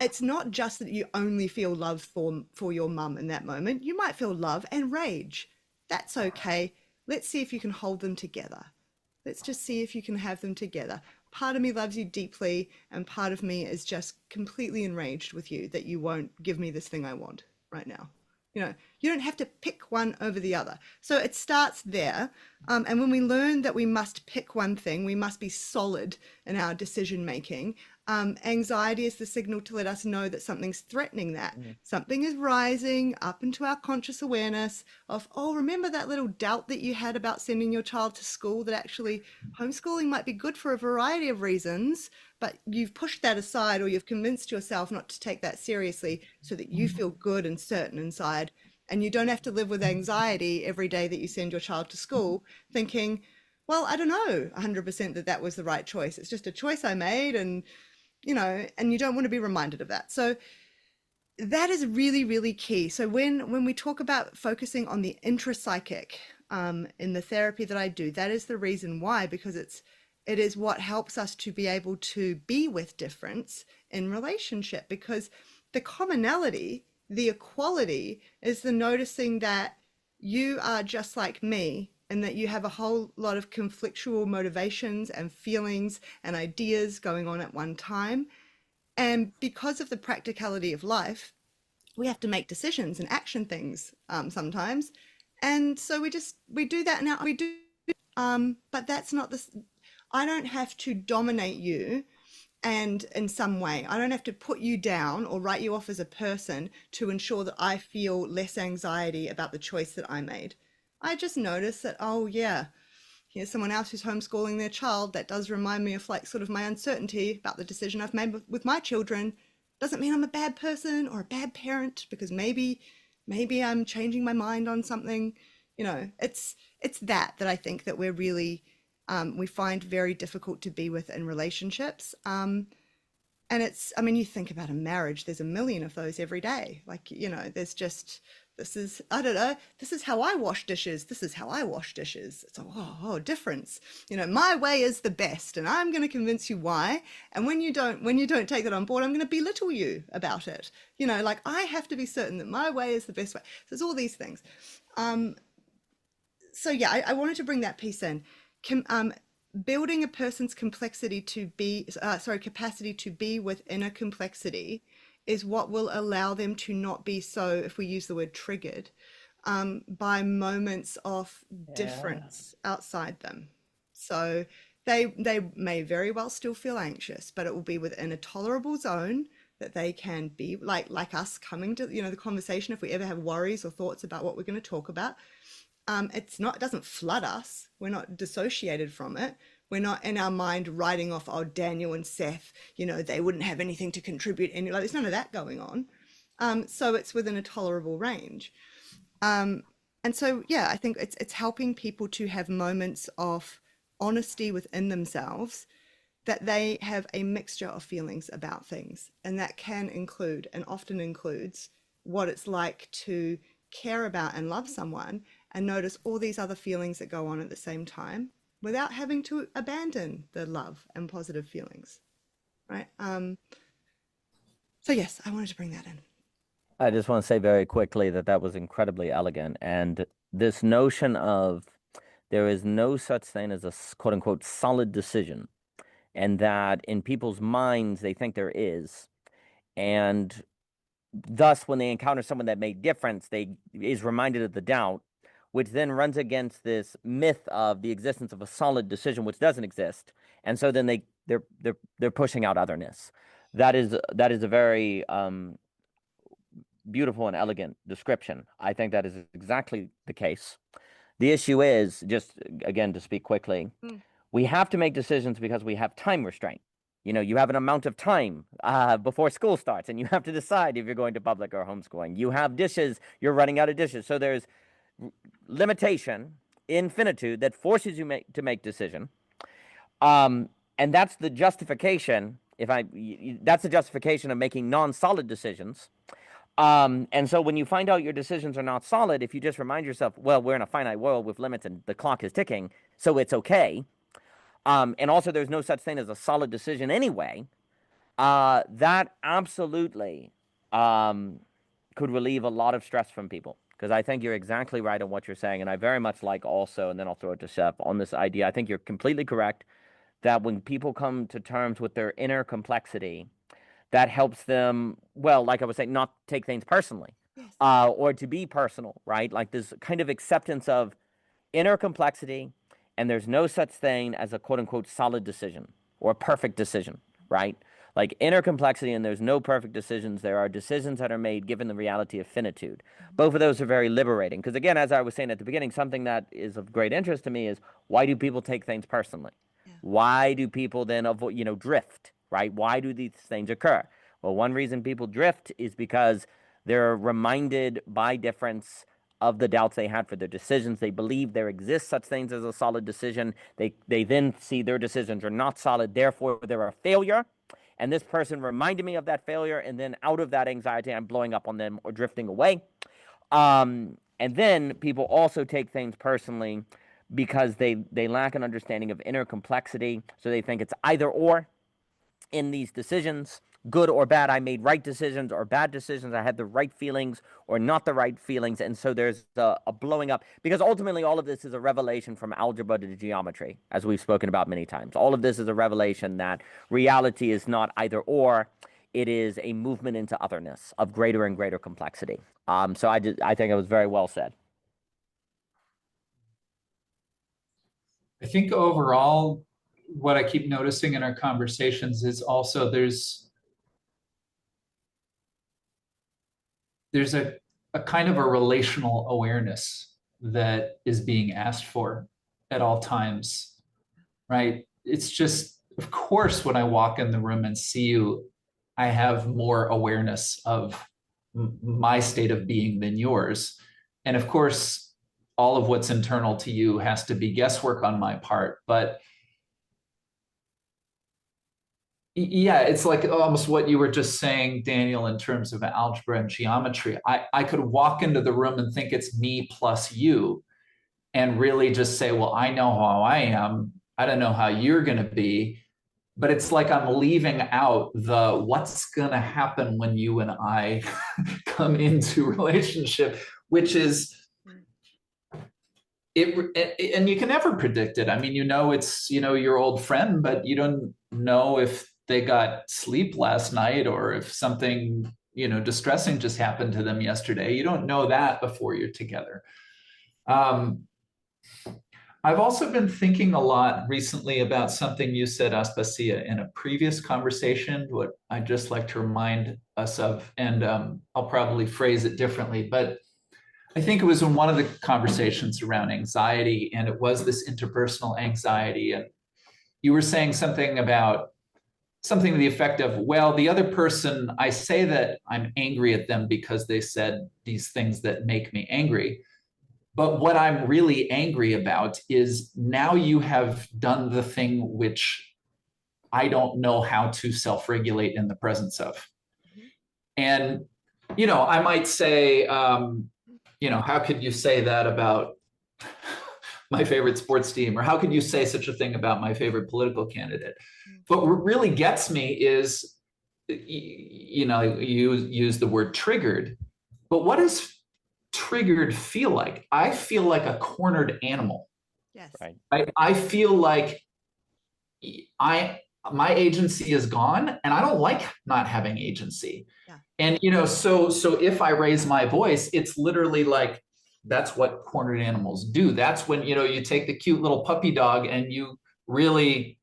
Speaker 2: It's not just that you only feel love for your mum in that moment. You might feel love and rage. That's okay. Let's see if you can hold them together. Let's just see if you can have them together. Part of me loves you deeply, and part of me is just completely enraged with you that you won't give me this thing I want right now. You don't have to pick one over the other. So it starts there. And when we learn that we must pick one thing, we must be solid in our decision making. Anxiety is the signal to let us know that something's threatening that. Something is rising up into our conscious awareness of, oh, remember that little doubt that you had about sending your child to school, that actually homeschooling might be good for a variety of reasons, but you've pushed that aside, or you've convinced yourself not to take that seriously so that you feel good and certain inside. And you don't have to live with anxiety every day that you send your child to school thinking, well, I don't know 100% that was the right choice. It's just a choice I made, and and you don't want to be reminded of that. So that is really, really key. So when we talk about focusing on the intrapsychic in the therapy that I do, that is the reason why, because it is what helps us to be able to be with difference in relationship, because the commonality, the equality, is the noticing that you are just like me, and that you have a whole lot of conflictual motivations and feelings and ideas going on at one time. And because of the practicality of life, we have to make decisions and action things sometimes. And so we do that now. We do, but that's not this. I don't have to dominate you, and in some way, I don't have to put you down or write you off as a person to ensure that I feel less anxiety about the choice that I made. I just notice that, oh yeah, here's someone else who's homeschooling their child. That does remind me of like sort of my uncertainty about the decision I've made with my children. Doesn't mean I'm a bad person or a bad parent, because maybe I'm changing my mind on something. It's that I think that we're really, we find very difficult to be with in relationships. And you think about a marriage, there's a million of those every day. Like, there's just, I don't know, this is how I wash dishes. This is how I wash dishes. It's difference. My way is the best, and I'm going to convince you why. And when you don't take that on board, I'm going to belittle you about it. Like, I have to be certain that my way is the best way. So there's all these things. So yeah, I wanted to bring that piece in. Building a person's capacity to be within a complexity is what will allow them to not be so, if we use the word triggered, by moments of difference outside them. So they may very well still feel anxious, but it will be within a tolerable zone that they can be like us coming to, the conversation. If we ever have worries or thoughts about what we're going to talk about, it doesn't flood us. We're not dissociated from it. We're not in our mind writing off, oh, Daniel and Seth, they wouldn't have anything to contribute. There's none of that going on. So it's within a tolerable range. And so, yeah, I think it's helping people to have moments of honesty within themselves, that they have a mixture of feelings about things. And that can include, and often includes, what it's like to care about and love someone and notice all these other feelings that go on at the same time, without having to abandon the love and positive feelings, right? So yes, I wanted to bring that in.
Speaker 3: I just want to say very quickly that was incredibly elegant. And this notion of there is no such thing as a quote unquote solid decision. and that in people's minds, they think there is. And thus, when they encounter someone that made difference, they is reminded of the doubt, which then runs against this myth of the existence of a solid decision, which doesn't exist. And so then they're pushing out otherness. That is a very beautiful and elegant description. I think that is exactly the case. The issue is, just again to speak quickly, we have to make decisions because we have time restraint. You know, you have an amount of time before school starts, and you have to decide if you're going to public or homeschooling. You have dishes, you're running out of dishes. So there's limitation, infinitude, that forces you to make decision. And that's the justification, that's the justification of making non-solid decisions. And so when you find out your decisions are not solid, if you just remind yourself, well, we're in a finite world with limits and the clock is ticking, so it's okay. And also there's no such thing as a solid decision anyway. That absolutely could relieve a lot of stress from people. Because I think you're exactly right on what you're saying. And I very much like also, and then I'll throw it to Seth, on this idea. I think you're completely correct that when people come to terms with their inner complexity, that helps them, well, like I was saying, not take things personally,
Speaker 2: Yes.
Speaker 3: Or to be personal, right? Like this kind of acceptance of inner complexity, and there's no such thing as a quote unquote solid decision or a perfect decision, right? Like inner complexity, and there's no perfect decisions. There are decisions that are made given the reality of finitude. Both of those are very liberating. Because again, as I was saying at the beginning, something that is of great interest to me is, why do people take things personally?
Speaker 2: Yeah.
Speaker 3: Why do people then avoid, drift, right? Why do these things occur? Well, one reason people drift is because they're reminded by difference of the doubts they had for their decisions. They believe there exists such things as a solid decision. They then see their decisions are not solid, therefore they're a failure. And this person reminded me of that failure, and then out of that anxiety, I'm blowing up on them or drifting away. And then people also take things personally because they lack an understanding of inner complexity. So they think it's either or in these decisions, good or bad. I made right decisions or bad decisions. I had the right feelings or not the right feelings. And so there's a blowing up, because ultimately all of this is a revelation from algebra to geometry, as we've spoken about many times. All of this is a revelation that reality is not either or. It is a movement into otherness of greater and greater complexity. So I think it was very well said.
Speaker 1: I think overall, what I keep noticing in our conversations is also there's a kind of a relational awareness that is being asked for at all times, right? It's just, of course, when I walk in the room and see you, I have more awareness of my state of being than yours. And of course, all of what's internal to you has to be guesswork on my part, but yeah, it's like almost what you were just saying, Daniel, in terms of algebra and geometry. I could walk into the room and think it's me plus you, and really just say, well, I know how I am. I don't know how you're going to be. But it's like I'm leaving out the what's going to happen when you and I come into relationship, which is it, and you can never predict it. I mean, it's, your old friend, but you don't know if they got sleep last night or if something, distressing just happened to them yesterday. You don't know that before you're together. I've also been thinking a lot recently about something you said, Aspasia, in a previous conversation, what I'd just like to remind us of, and I'll probably phrase it differently, but I think it was in one of the conversations around anxiety, and it was this interpersonal anxiety. And you were saying something to the effect of, well, the other person, I say that I'm angry at them because they said these things that make me angry. But what I'm really angry about is now you have done the thing which I don't know how to self-regulate in the presence of. And, I might say, how could you say that about my favorite sports team? Or how could you say such a thing about my favorite political candidate? But what really gets me is, you use the word triggered, but what does triggered feel like? I feel like a cornered animal.
Speaker 2: Yes.
Speaker 3: Right.
Speaker 1: I feel like my agency is gone, and I don't like not having agency.
Speaker 2: Yeah.
Speaker 1: And, you know, so if I raise my voice, it's literally like, that's what cornered animals do. That's when, you know, you take the cute little puppy dog and you really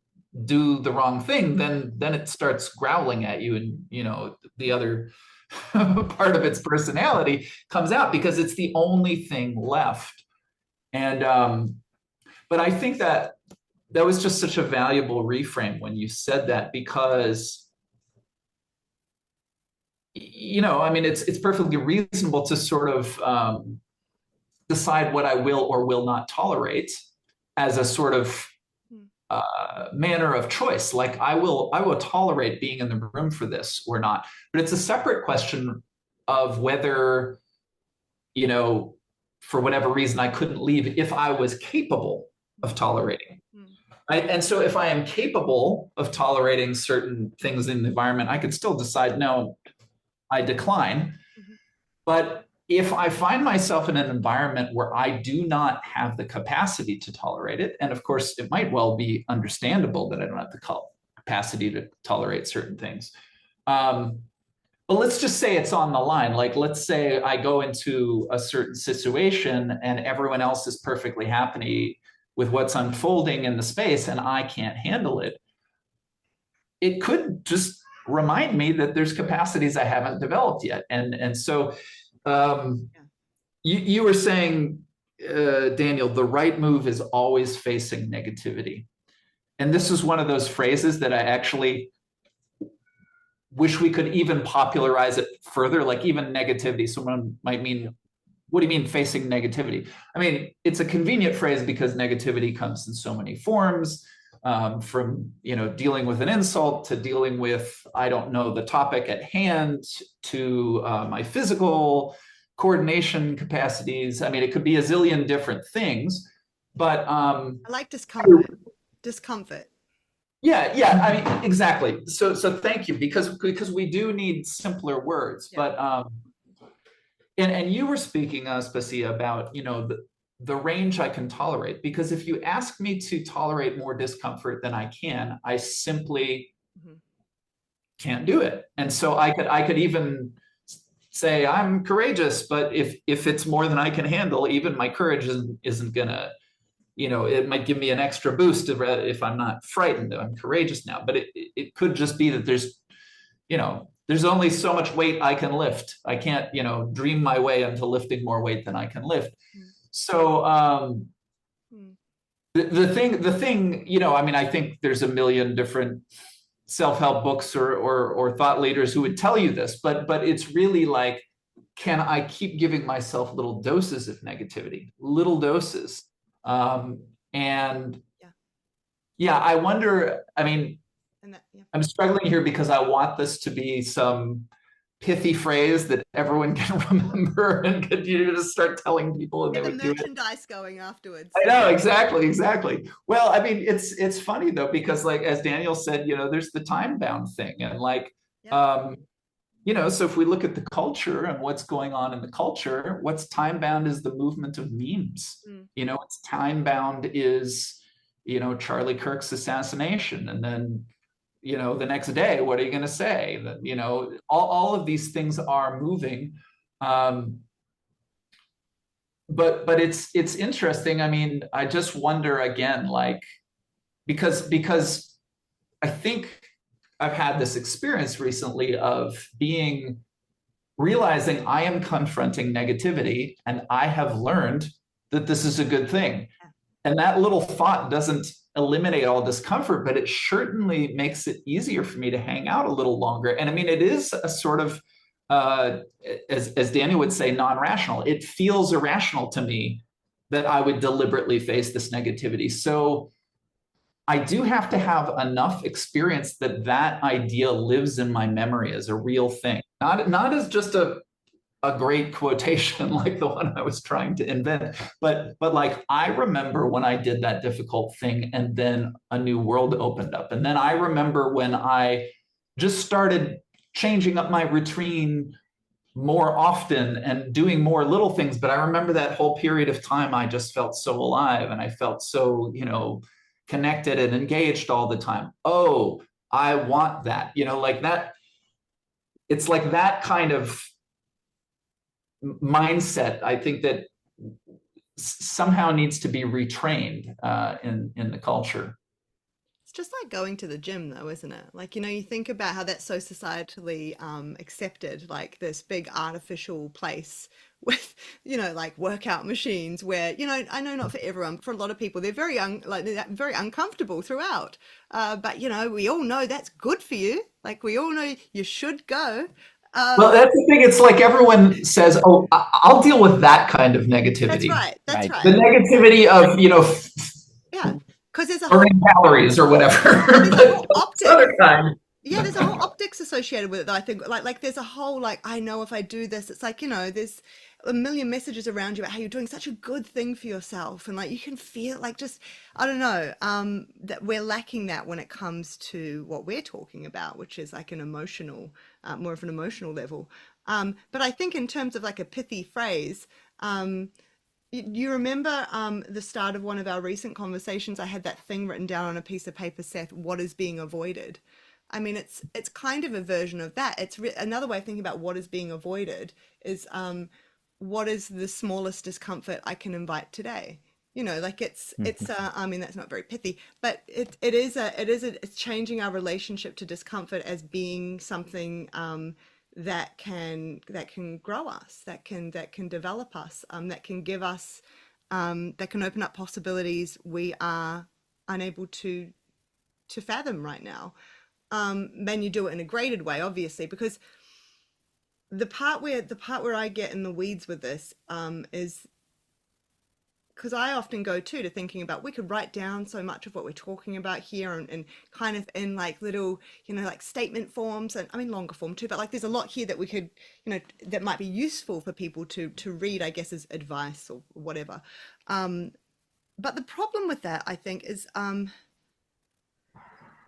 Speaker 1: do the wrong thing, then it starts growling at you, and, you know, the other part of its personality comes out because it's the only thing left. And but I think that was just such a valuable reframe when you said that, because, you know, I mean, it's perfectly reasonable to sort of decide what I will or will not tolerate as a sort of manner of choice. Like I will tolerate being in the room for this or not. But it's a separate question of whether, you know, for whatever reason, I couldn't leave if I was capable of tolerating. And so if I am capable of tolerating certain things in the environment, I could still decide, no, I decline. But if I find myself in an environment where I do not have the capacity to tolerate it, and of course, it might well be understandable that I don't have the capacity to tolerate certain things. But let's just say it's on the line. Like, let's say I go into a certain situation and everyone else is perfectly happy with what's unfolding in the space and I can't handle it. It could just remind me that there's capacities I haven't developed yet. And so you were saying, Daniel, the right move is always facing negativity. And this is one of those phrases that I actually wish we could even popularize it further, like even negativity. Someone might mean, what do you mean facing negativity? I mean, it's a convenient phrase because negativity comes in so many forms, from, you know, dealing with an insult to dealing with, I don't know, the topic at hand, to my physical coordination capacities. I mean, it could be a zillion different things, but
Speaker 2: I like discomfort. Discomfort.
Speaker 1: Yeah, I mean, exactly. So thank you, because we do need simpler words. Yeah. But and you were speaking, Aspasia, about, you know, the range I can tolerate, because if you ask me to tolerate more discomfort than I can, I simply can't do it. And so I could even say I'm courageous, but if it's more than I can handle, even my courage isn't gonna, you know, it might give me an extra boost if I'm not frightened. I'm courageous now, but it could just be that there's, you know, there's only so much weight I can lift. I can't, you know, dream my way into lifting more weight than I can lift. So the thing, you know, I mean, I think there's a million different self-help books or thought leaders who would tell you this, but it's really like, can I keep giving myself little doses of negativity, little doses? And yeah, I wonder, I mean, I'm struggling here because I want this to be some pithy phrase that everyone can remember and could, you just start telling people and they would do it.
Speaker 2: Merchandise going afterwards.
Speaker 1: I know, exactly. Well, I mean, it's funny though, because like, as Daniel said, you know, there's the time bound thing, and like, you know, so if we look at the culture and what's going on in the culture, what's time bound is the movement of memes. You know, what's time bound is, you know, Charlie Kirk's assassination. And then, you know, the next day, what are you going to say? That, you know, all of these things are moving. But it's interesting. I mean, I just wonder again, like, because I think I've had this experience recently of realizing I am confronting negativity, and I have learned that this is a good thing. And that little thought doesn't eliminate all discomfort, but it certainly makes it easier for me to hang out a little longer. And I mean, it is a sort of, as Daniel would say, non-rational. It feels irrational to me that I would deliberately face this negativity. So I do have to have enough experience that idea lives in my memory as a real thing, not as just a great quotation like the one I was trying to invent, but like, I remember when I did that difficult thing and then a new world opened up. And then I remember when I just started changing up my routine more often and doing more little things. But I remember that whole period of time, I just felt so alive and I felt so, you know, connected and engaged all the time. Oh, I want that, like that. It's like that kind of mindset, I think, that somehow needs to be retrained in the culture.
Speaker 2: It's just like going to the gym, though, isn't it? Like, you think about how that's so societally accepted, like this big artificial place with, like workout machines where, I know not for everyone, but for a lot of people, they're they're very uncomfortable throughout. But, we all know that's good for you. Like, we all know you should go.
Speaker 1: Well, that's the thing. It's like everyone says, "Oh, I'll deal with that kind of
Speaker 2: That's
Speaker 1: negativity."
Speaker 2: right. That's
Speaker 3: Right.
Speaker 2: right.
Speaker 1: The negativity of,
Speaker 2: Yeah. Because there's a whole,
Speaker 1: burning calories or whatever.
Speaker 2: there's a
Speaker 1: But
Speaker 2: whole
Speaker 1: this
Speaker 2: optic.
Speaker 1: other kind.
Speaker 2: Yeah, there's a whole optics associated with it, though. I think like there's a whole like I know if I do this, it's like, there's a million messages around you about how you're doing such a good thing for yourself, and like you can feel like just I don't know, that we're lacking that when it comes to what we're talking about, which is like an emotional, more of an emotional level. But I think in terms of like a pithy phrase, you remember the start of one of our recent conversations? I had that thing written down on a piece of paper, Seth, what is being avoided? I mean, it's kind of a version of that. It's another way of thinking about what is being avoided is what is the smallest discomfort I can invite today? Like it's I mean that's not very pithy, but it's changing our relationship to discomfort as being something that can grow us, that can develop us, that can give us that can open up possibilities we are unable to fathom right now. Then you do it in a graded way, obviously, because the part where I get in the weeds with this is because I often go too to thinking about we could write down so much of what we're talking about here and kind of in like little, like statement forms, and I mean longer form too, but like there's a lot here that we could, that might be useful for people to read, I guess, as advice or whatever. But the problem with that, I think, is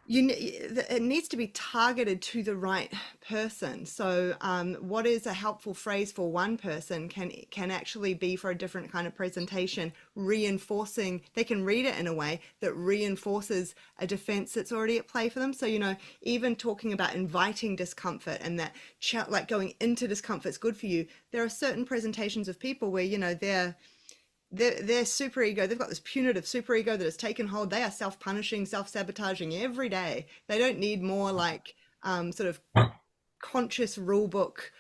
Speaker 2: it needs to be targeted to the right person. So what is a helpful phrase for one person can actually be for a different kind of presentation, reinforcing, they can read it in a way that reinforces a defense that's already at play for them. So even talking about inviting discomfort and that like going into discomfort is good for you, there are certain presentations of people where their super ego, they've got this punitive super ego that has taken hold. They are self-punishing, self-sabotaging every day. They don't need more like sort of conscious rule book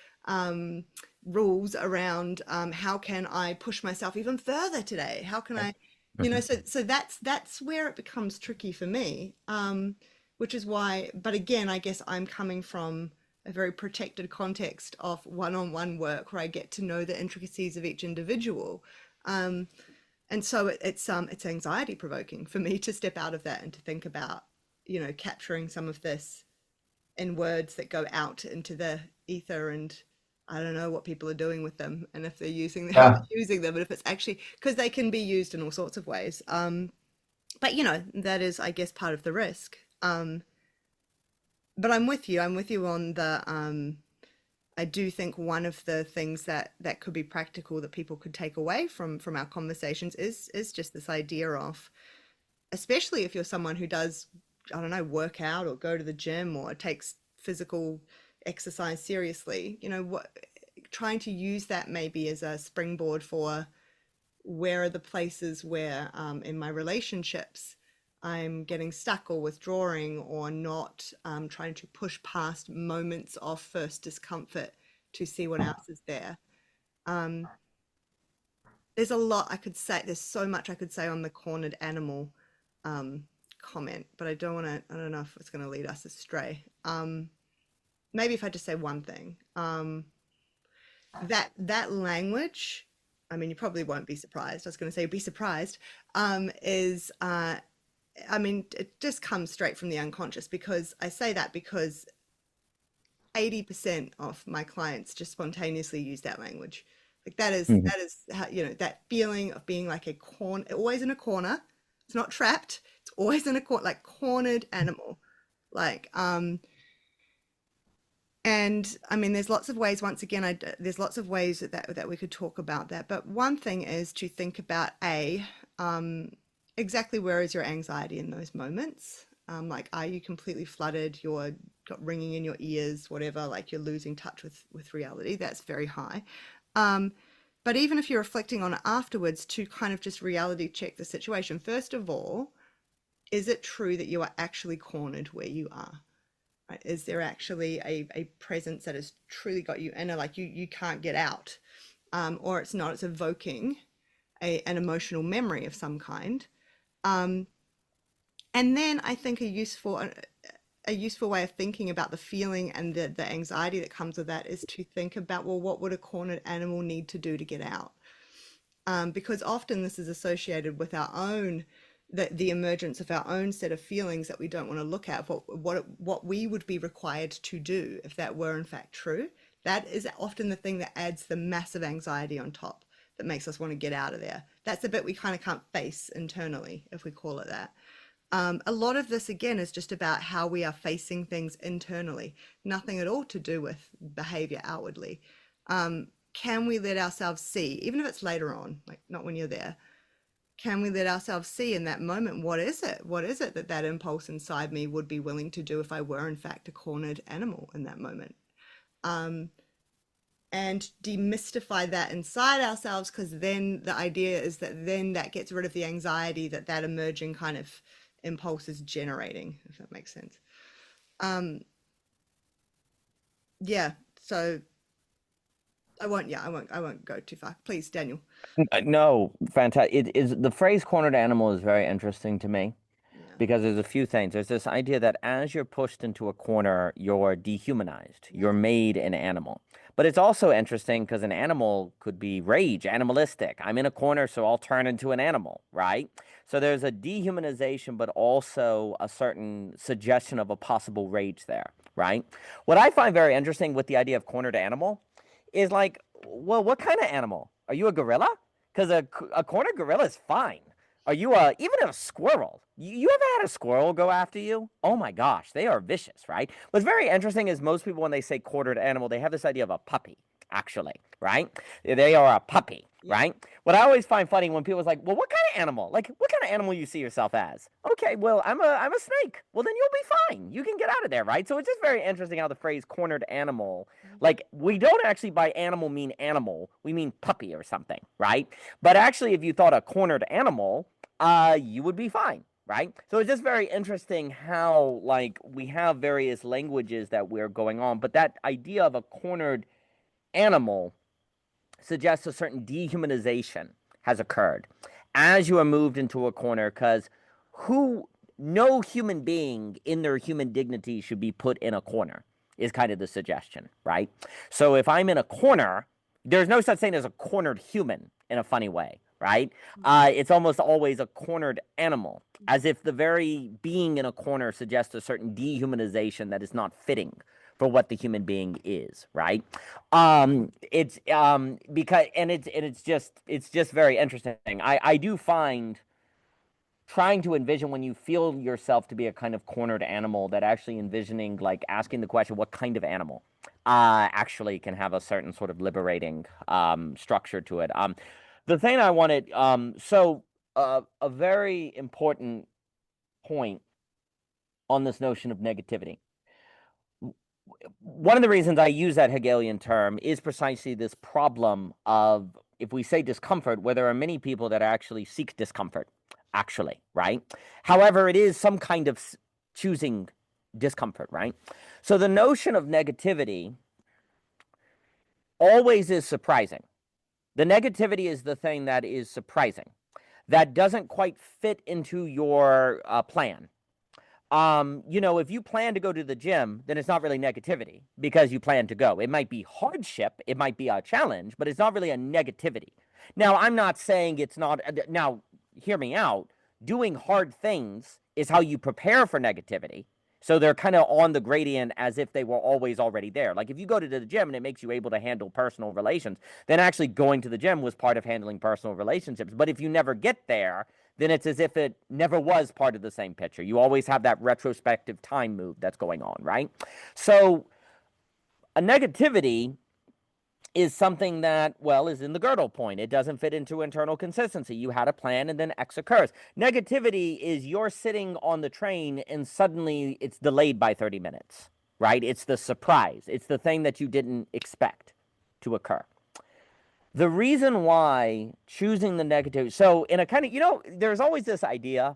Speaker 2: rules around how can I push myself even further today? How can I, so that's where it becomes tricky for me, which is why, but again, I guess I'm coming from a very protected context of one-on-one work where I get to know the intricacies of each individual. Um, and so it's anxiety provoking for me to step out of that and to think about, capturing some of this in words that go out into the ether, and I don't know what people are doing with them and if they're using them, how
Speaker 1: Yeah.
Speaker 2: they're using them, and if it's actually because they can be used in all sorts of ways. But that is, I guess, part of the risk. But I'm with you. I'm with you on the I do think one of the things that could be practical that people could take away from our conversations is just this idea of, especially if you're someone who does, I don't know, work out or go to the gym or takes physical exercise seriously, trying to use that maybe as a springboard for where are the places where in my relationships I'm getting stuck or withdrawing or not, trying to push past moments of first discomfort to see what else is there. Um, there's a lot I could say. There's so much I could say on the cornered animal um, comment, but I don't want to. I don't know if it's going to lead us astray. Maybe if I just say one thing, that language. I mean, you probably won't be surprised. I was going to say be surprised. Is I mean, it just comes straight from the unconscious, because I say that because 80% of my clients just spontaneously use that language. Like
Speaker 3: Mhm.
Speaker 2: that is how, that feeling of being like a corner, always in a corner. It's not trapped. It's always in a corner, like cornered animal. Like, and I mean, there's lots of ways, once again, there's lots of ways that we could talk about that. But one thing is to think about um, exactly where is your anxiety in those moments? Like, are you completely flooded? You're got ringing in your ears, whatever, like you're losing touch with reality. That's very high. Um, but even if you're reflecting on it afterwards, to kind of just reality check the situation, first of all, is it true that you are actually cornered where you are? Right? Is there actually a presence that has truly got you in, like you can't get out? Or it's not, it's evoking an emotional memory of some kind. Um, and then I think a useful way of thinking about the feeling and the anxiety that comes with that is to think about, well, what would a cornered animal need to do to get out? Because often this is associated with our own the emergence of our own set of feelings that we don't want to look at, what we would be required to do if that were in fact true. That is often the thing that adds the massive anxiety on top that makes us want to get out of there. That's the bit we kind of can't face internally, if we call it that. A lot of this, again, is just about how we are facing things internally, nothing at all to do with behavior outwardly. Can we let ourselves see, even if it's later on, like not when you're there, can we let ourselves see in that moment, what is it? What is it that that impulse inside me would be willing to do if I were, in fact, a cornered animal in that moment? And demystify that inside ourselves, because then the idea is that then that gets rid of the anxiety that that emerging kind of impulse is generating, if that makes sense. Yeah, so I won't go too far. Please, Daniel.
Speaker 3: No, fantastic. It is the phrase cornered animal is very interesting to me
Speaker 2: Yeah.
Speaker 3: because there's a few things. There's this idea that as you're pushed into a corner, you're dehumanized. You're made an animal. But it's also interesting because an animal could be rage, animalistic. I'm in a corner, so I'll turn into an animal, right? So there's a dehumanization, but also a certain suggestion of a possible rage there, right? What I find very interesting with the idea of cornered animal is like, well, what kind of animal? Are you a gorilla? Because a cornered gorilla is fine. Are you even a squirrel? You ever had a squirrel go after you? Oh my gosh, they are vicious, right? What's very interesting is most people, when they say cornered animal, they have this idea of a puppy, actually, right? They are a puppy, right? What I always find funny when people is like, well, what kind of animal? Like, what kind of animal you see yourself as? Okay, well, I'm a snake. Well, then you'll be fine. You can get out of there, right? So it's just very interesting how the phrase cornered animal, like, we don't actually by animal mean animal, we mean puppy or something, right? But actually, if you thought a cornered animal, you would be fine, right? So it's just very interesting how, like, we have various languages that we're going on, but that idea of a cornered animal suggests a certain dehumanization has occurred as you are moved into a corner, because no human being in their human dignity should be put in a corner, is kind of the suggestion, right? So if I'm in a corner, there's no such thing as a cornered human in a funny way, right? It's almost always a cornered animal, as if the very being in a corner suggests a certain dehumanization that is not fitting for what the human being is, right? It's because it's just very interesting. I do find trying to envision when you feel yourself to be a kind of cornered animal, that actually envisioning, like, asking the question, what kind of animal actually can have a certain sort of liberating structure to it. The thing I wanted, a very important point on this notion of negativity. One of the reasons I use that Hegelian term is precisely this problem of, if we say discomfort, where there are many people that actually seek discomfort, actually, right? However, it is some kind of choosing discomfort, right? So the notion of negativity always is surprising. The negativity is the thing that is surprising, that doesn't quite fit into your plan. If you plan to go to the gym, then it's not really negativity because you plan to go. It might be hardship, it might be a challenge, but it's not really a negativity. Now, I'm not saying it's not. Now, hear me out. Doing hard things is how you prepare for negativity. So they're kind of on the gradient as if they were always already there. Like, if you go to the gym and it makes you able to handle personal relations, then actually going to the gym was part of handling personal relationships. But if you never get there, then it's as if it never was part of the same picture. You always have that retrospective time move that's going on, right? So a negativity is something that, well, is in the girdle point. It doesn't fit into internal consistency. You had a plan and then X occurs. Negativity is you're sitting on the train and suddenly it's delayed by 30 minutes, right? It's the surprise. It's the thing that you didn't expect to occur. The reason why choosing the negative, so in a kind of, there's always this idea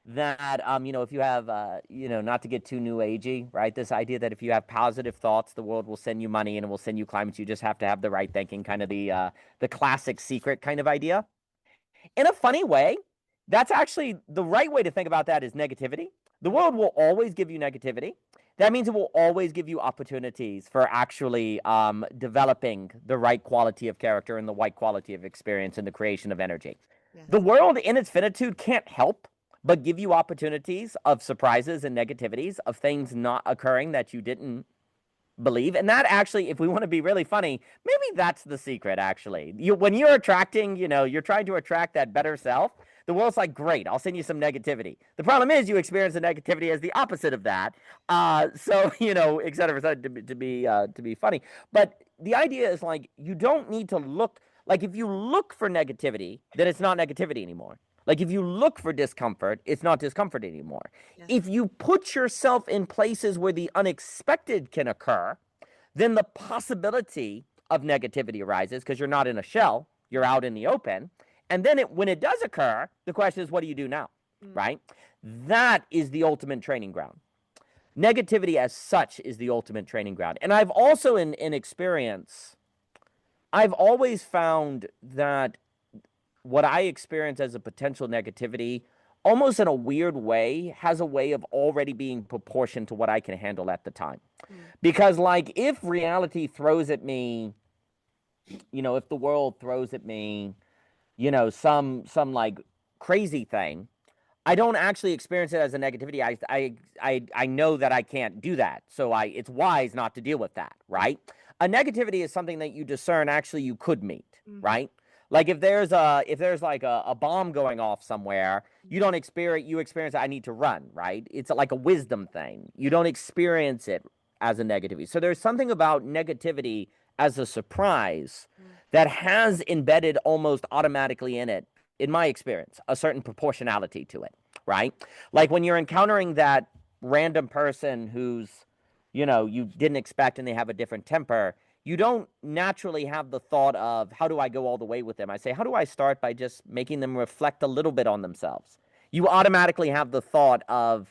Speaker 3: that, if you have, not to get too new agey, right? This idea that if you have positive thoughts, the world will send you money and it will send you climates. You just have to have the right thinking, kind of the classic secret kind of idea. In a funny way, that's actually the right way to think about that is negativity. The world will always give you negativity. That means it will always give you opportunities for actually developing the right quality of character and the right quality of experience and the creation of energy.
Speaker 2: Yes.
Speaker 3: The world in its finitude can't help but give you opportunities of surprises and negativities, of things not occurring that you didn't believe. And that actually, if we want to be really funny, maybe that's the secret, actually. When you're attracting, you're trying to attract that better self, the world's like, great, I'll send you some negativity. The problem is you experience the negativity as the opposite of that. So, et cetera, to be funny. But the idea is like, you don't need to look, like if you look for negativity, then it's not negativity anymore. Like if you look for discomfort, it's not discomfort anymore.
Speaker 2: Yes.
Speaker 3: If you put yourself in places where the unexpected can occur, then the possibility of negativity arises because you're not in a shell, you're out in the open. And then when it does occur, the question is, what do you do now, right? That is the ultimate training ground. Negativity as such is the ultimate training ground. And I've also, in experience, I've always found that what I experience as a potential negativity, almost in a weird way, has a way of already being proportioned to what I can handle at the time. Because, like, if reality throws at me, if the world throws at me, some like crazy thing, I don't actually experience it as a negativity. I know that I can't do that. So it's wise not to deal with that, right? A negativity is something that you discern actually you could meet, right? Like if there's like a bomb going off somewhere, you experience I need to run, right? It's like a wisdom thing. You don't experience it as a negativity. So there's something about negativity as a surprise that has embedded almost automatically in it, in my experience, a certain proportionality to it, right? Like when you're encountering that random person who's, you didn't expect and they have a different temper, you don't naturally have the thought of, how do I go all the way with them? I say, how do I start by just making them reflect a little bit on themselves? You automatically have the thought of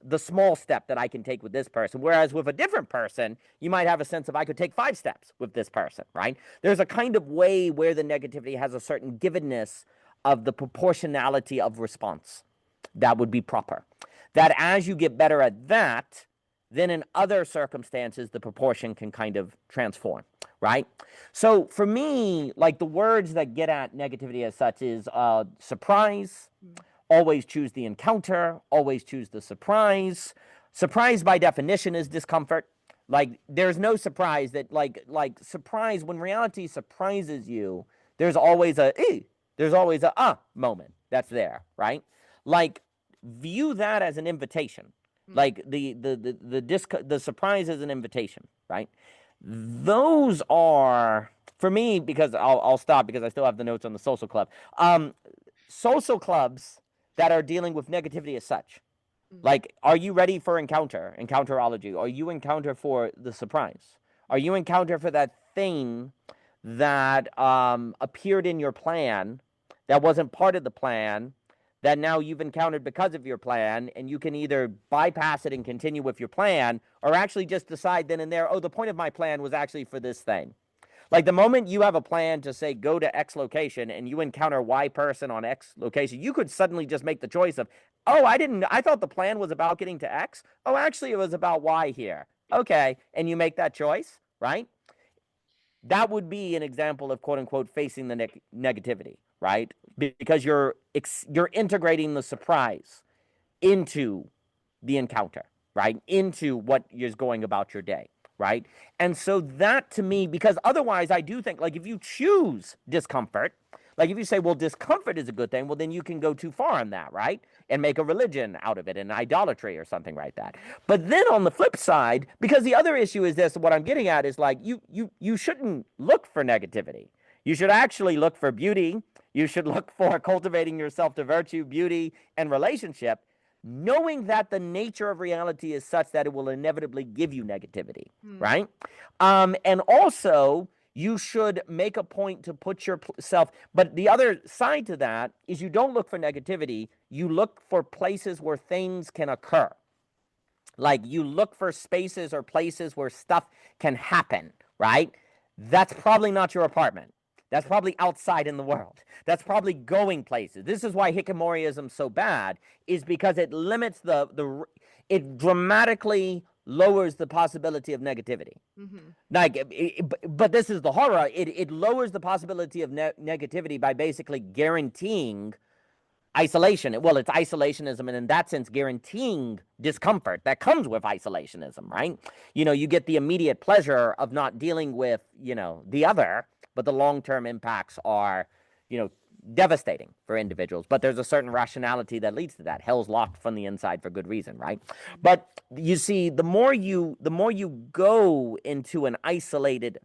Speaker 3: the small step that I can take with this person. Whereas with a different person, you might have a sense of, I could take 5 steps with this person, right? There's a kind of way where the negativity has a certain givenness of the proportionality of response that would be proper. That as you get better at that, then in other circumstances, the proportion can kind of transform, right? So for me, like the words that get at negativity as such is surprise, always choose the encounter, always choose the surprise. Surprise by definition is discomfort. Like there's no surprise that like surprise, when reality surprises you, there's always a moment that's there, right? Like view that as an invitation. Like the surprise is an invitation, right? Those are, for me, because I'll stop because I still have the notes on the social club. Social clubs that are dealing with negativity as such. Like, are you ready for encounterology? Are you encounter for the surprise? Are you encounter for that thing that appeared in your plan that wasn't part of the plan, that now you've encountered because of your plan, and you can either bypass it and continue with your plan, or actually just decide then and there, the point of my plan was actually for this thing. Like the moment you have a plan to say, go to X location, and you encounter Y person on X location, you could suddenly just make the choice of, I thought the plan was about getting to X. Oh, actually it was about Y here. Okay. And you make that choice, right? That would be an example of quote unquote facing the negativity, right? Because you're integrating the surprise into the encounter, right? Into what is going about your day, right? And so that to me, because otherwise I do think like if you choose discomfort, Like if you say, well, discomfort is a good thing, well, then you can go too far on that, right? And make a religion out of it, and idolatry or something like that. But then on the flip side, because the other issue is this, what I'm getting at is like you shouldn't look for negativity. You should actually look for beauty. You should look for cultivating yourself to virtue, beauty, and relationship, knowing that the nature of reality is such that it will inevitably give you negativity, right? And also, you should make a point to put yourself, but the other side to that is you don't look for negativity. You look for places where things can occur. Like you look for spaces or places where stuff can happen, right? That's probably not your apartment. That's probably outside in the world. That's probably going places. This is why hikikomoriism is so bad, is because it limits it dramatically lowers the possibility of negativity. Like, but this is the horror. It lowers the possibility of negativity by basically guaranteeing isolation. Well, it's isolationism, and in that sense, guaranteeing discomfort that comes with isolationism, right? You get the immediate pleasure of not dealing with, the other, but the long-term impacts are, devastating for individuals. But there's a certain rationality that leads to that. Hell's locked from the inside for good reason, right? But you see, the more you go into an isolated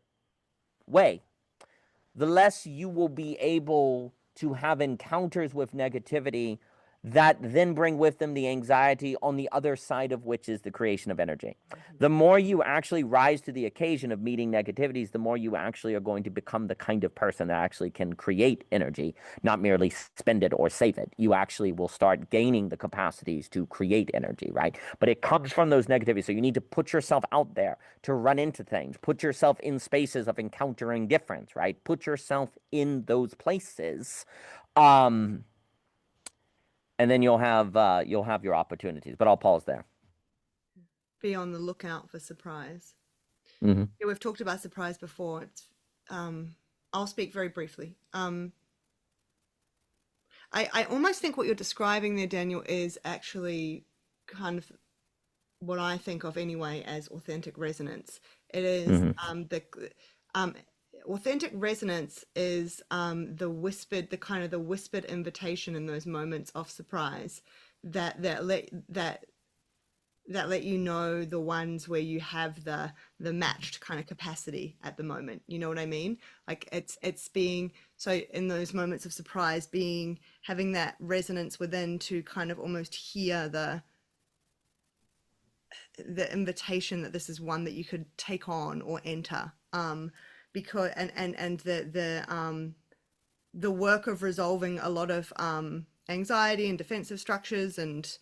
Speaker 3: way, the less you will be able to have encounters with negativity that then bring with them the anxiety, on the other side of which is the creation of energy. The more you actually rise to the occasion of meeting negativities, the more you actually are going to become the kind of person that actually can create energy, not merely spend it or save it. You actually will start gaining the capacities to create energy, right? But it comes from those negativities. So you need to put yourself out there to run into things, put yourself in spaces of encountering difference, right? Put yourself in those places. And then you'll have your opportunities. But I'll pause there.
Speaker 2: Be on the lookout for surprise.
Speaker 3: Mm-hmm.
Speaker 2: Yeah, we've talked about surprise before. I'll speak very briefly. I almost think what you're describing there, Daniel, is actually kind of what I think of anyway as authentic resonance. It is authentic resonance is the whispered invitation in those moments of surprise that let you know the ones where you have the matched kind of capacity at the moment. You know what I mean? Like it's being so in those moments of surprise, having that resonance within to kind of almost hear the invitation that this is one that you could take on or enter. Because the work of resolving a lot of anxiety and defensive structures and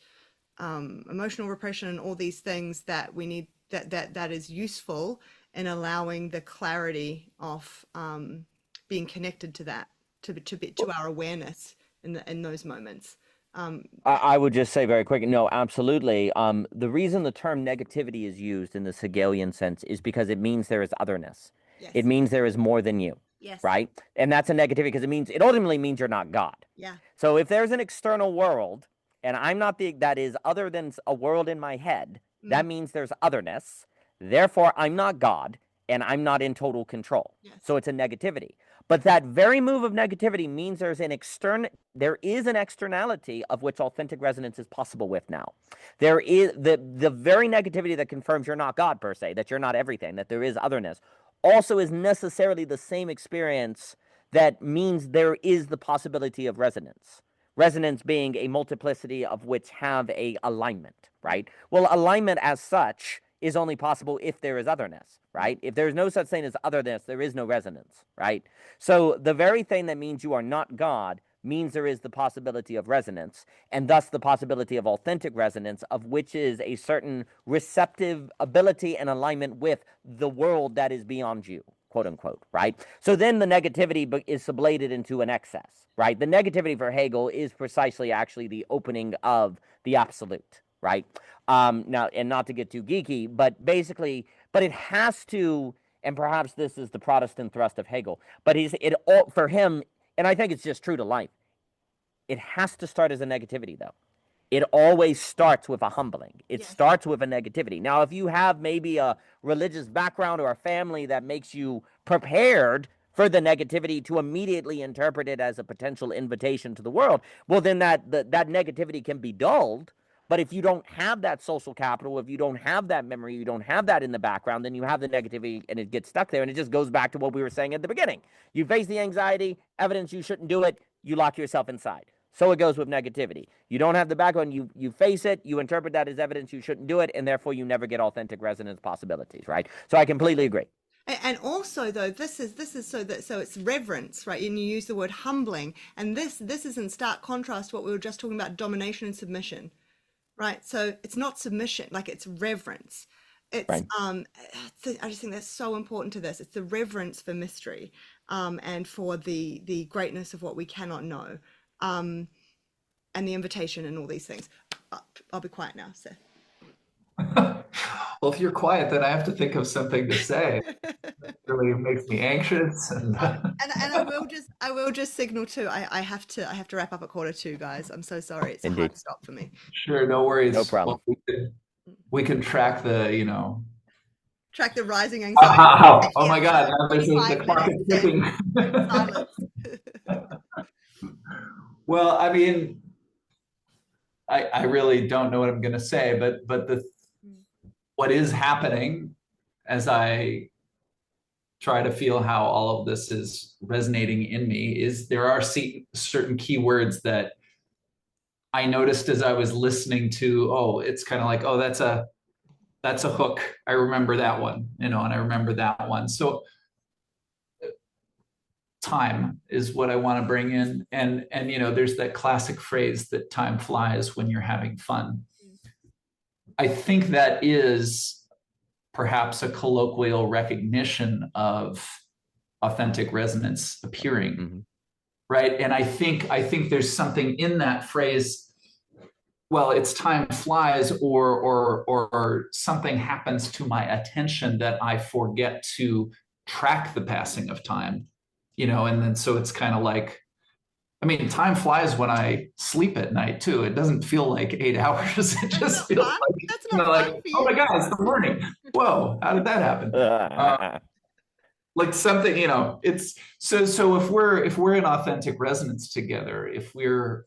Speaker 2: emotional repression and all these things that we need that is useful in allowing the clarity of being connected to that to our awareness in those moments.
Speaker 3: I would just say very quick, no, absolutely. The reason the term negativity is used in the Hegelian sense is because it means there is otherness.
Speaker 2: Yes.
Speaker 3: It means there is more than you.
Speaker 2: Yes.
Speaker 3: Right? And that's a negativity because it ultimately means you're not God.
Speaker 2: Yeah.
Speaker 3: So if there's an external world and I'm not that is other than a world in my head, that means there's otherness. Therefore, I'm not God and I'm not in total control.
Speaker 2: Yes.
Speaker 3: So it's a negativity. But that very move of negativity means there is an externality of which authentic resonance is possible with now. There is the very negativity that confirms you're not God per se, that you're not everything, that there is otherness, also is necessarily the same experience that means there is the possibility of resonance. Resonance being a multiplicity of which have a alignment, right? Well, alignment as such is only possible if there is otherness, right? If there's no such thing as otherness, there is no resonance, right? So the very thing that means you are not God means there is the possibility of resonance, and thus the possibility of authentic resonance, of which is a certain receptive ability and alignment with the world that is beyond you, quote unquote, right? So then the negativity is sublated into an excess, right? The negativity for Hegel is precisely actually the opening of the absolute, right? Now, and not to get too geeky, but basically, but it has to, and perhaps this is the Protestant thrust of Hegel, but for him, and I think it's just true to life, it has to start as a negativity, though. It always starts with a humbling. It starts with a negativity. Now, if you have maybe a religious background or a family that makes you prepared for the negativity to immediately interpret it as a potential invitation to the world, well, then that negativity can be dulled. But if you don't have that social capital, if you don't have that memory, you don't have that in the background, then you have the negativity and it gets stuck there. And it just goes back to what we were saying at the beginning. You face the anxiety, evidence you shouldn't do it, you lock yourself inside. So it goes with negativity. You don't have the background, you face it, you interpret that as evidence you shouldn't do it, and therefore you never get authentic resonance possibilities, right? So I completely agree.
Speaker 2: And also, though, this is so it's reverence, right? And you use the word humbling, and this is in stark contrast to what we were just talking about, domination and submission, right? So it's not submission, like it's reverence. It's
Speaker 3: Right.
Speaker 2: I just think that's so important to this. It's the reverence for mystery, and for the greatness of what we cannot know, and the invitation and all these things. I'll be quiet now, Seth.
Speaker 1: Well, if you're quiet, then I have to think of something to say. It really makes me anxious. And
Speaker 2: And I will just signal too. I have to wrap up at 1:45, guys. I'm so sorry. It's a
Speaker 3: Indeed.
Speaker 2: hard stop for me.
Speaker 1: sure, no worries.
Speaker 3: No problem.
Speaker 1: Well, we can track the,
Speaker 2: Track the rising anxiety.
Speaker 1: oh my God, now the
Speaker 2: 25
Speaker 1: clock is
Speaker 2: minutes in.
Speaker 1: ticking.
Speaker 2: Silence.
Speaker 1: Well, I mean, I really don't know what I'm going to say, but what is happening as I try to feel how all of this is resonating in me is there are certain keywords that I noticed as I was listening to. Oh, it's kind of like, oh, that's a hook. I remember that one, and I remember that one. So time is what I want to bring in. And there's that classic phrase that time flies when you're having fun. I think that is perhaps a colloquial recognition of authentic resonance appearing, right? And I think there's something in that phrase. Well, it's time flies, or something happens to my attention that I forget to track the passing of time, and then so it's kind of like, I mean, time flies when I sleep at night too. It doesn't feel like 8 hours. It just feels like,
Speaker 2: that's not fun for
Speaker 1: oh my
Speaker 2: you.
Speaker 1: God, it's the morning. Whoa, how did that happen? Like something, it's so if we're in authentic resonance together, if we're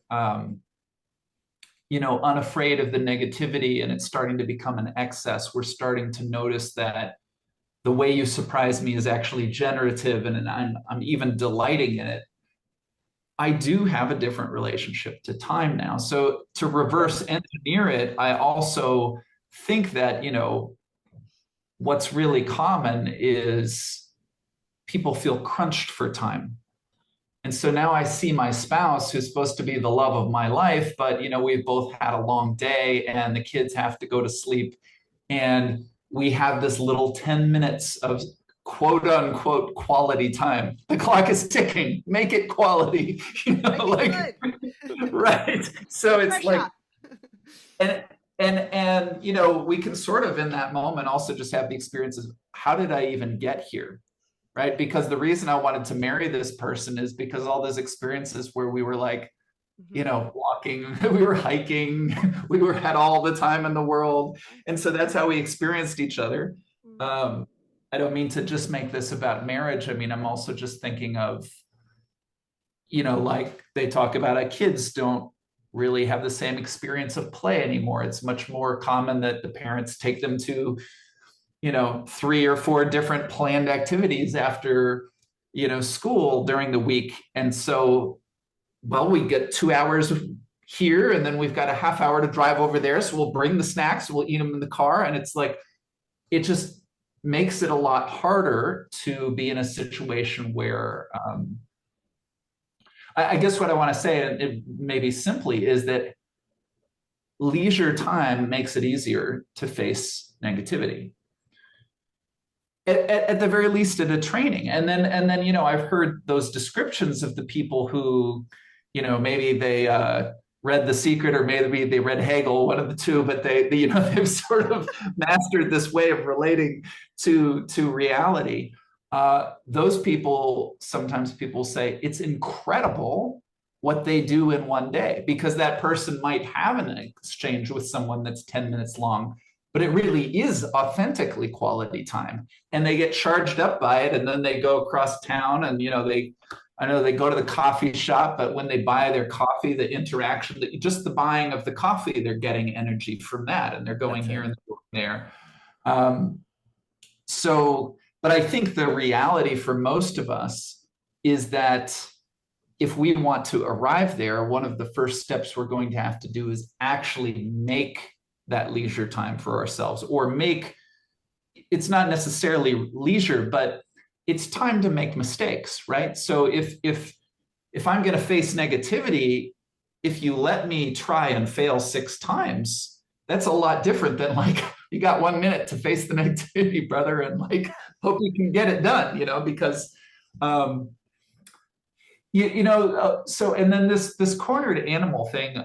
Speaker 1: unafraid of the negativity and it's starting to become an excess, we're starting to notice that the way you surprise me is actually generative, and I'm even delighting in it. I do have a different relationship to time now. So to reverse engineer it, I also think that, what's really common is people feel crunched for time. And so now I see my spouse, who's supposed to be the love of my life, but we've both had a long day and the kids have to go to sleep. And we have this little 10 minutes of quote unquote quality time. The clock is ticking, make it quality, right. So it's like, and we can sort of in that moment also just have the experiences. How did I even get here? Right? Because the reason I wanted to marry this person is because all those experiences where we were like, walking, we were hiking, we had all the time in the world. And so that's how we experienced each other. I don't mean to just make this about marriage. I mean, I'm also just thinking of, like they talk about kids don't really have the same experience of play anymore. It's much more common that the parents take them to, 3 or 4 different planned activities after, school during the week. And so, well, we get 2 hours here and then we've got a half hour to drive over there. So we'll bring the snacks, we'll eat them in the car. And it's like, it just makes it a lot harder to be in a situation where, I guess what I want to say, and it maybe simply, is that leisure time makes it easier to face negativity. At the very least at a training. And then, I've heard those descriptions of the people who, maybe they read The Secret or maybe they read Hegel, one of the two, but they've sort of mastered this way of relating to reality. Those people, sometimes people say it's incredible what they do in one day, because that person might have an exchange with someone that's 10 minutes long, but it really is authentically quality time. And they get charged up by it, and then they go across town, and I know they go to the coffee shop, but when they buy their coffee, the interaction, just the buying of the coffee, they're getting energy from that, and they're going here and there. But I think the reality for most of us is that if we want to arrive there, one of the first steps we're going to have to do is actually make that leisure time for ourselves, or it's not necessarily leisure, but it's time to make mistakes, right? So if I'm going to face negativity, if you let me try and fail 6 times, that's a lot different than like, you got 1 minute to face the negativity, brother, and like, hope you can get it done, because so, and then this cornered animal thing,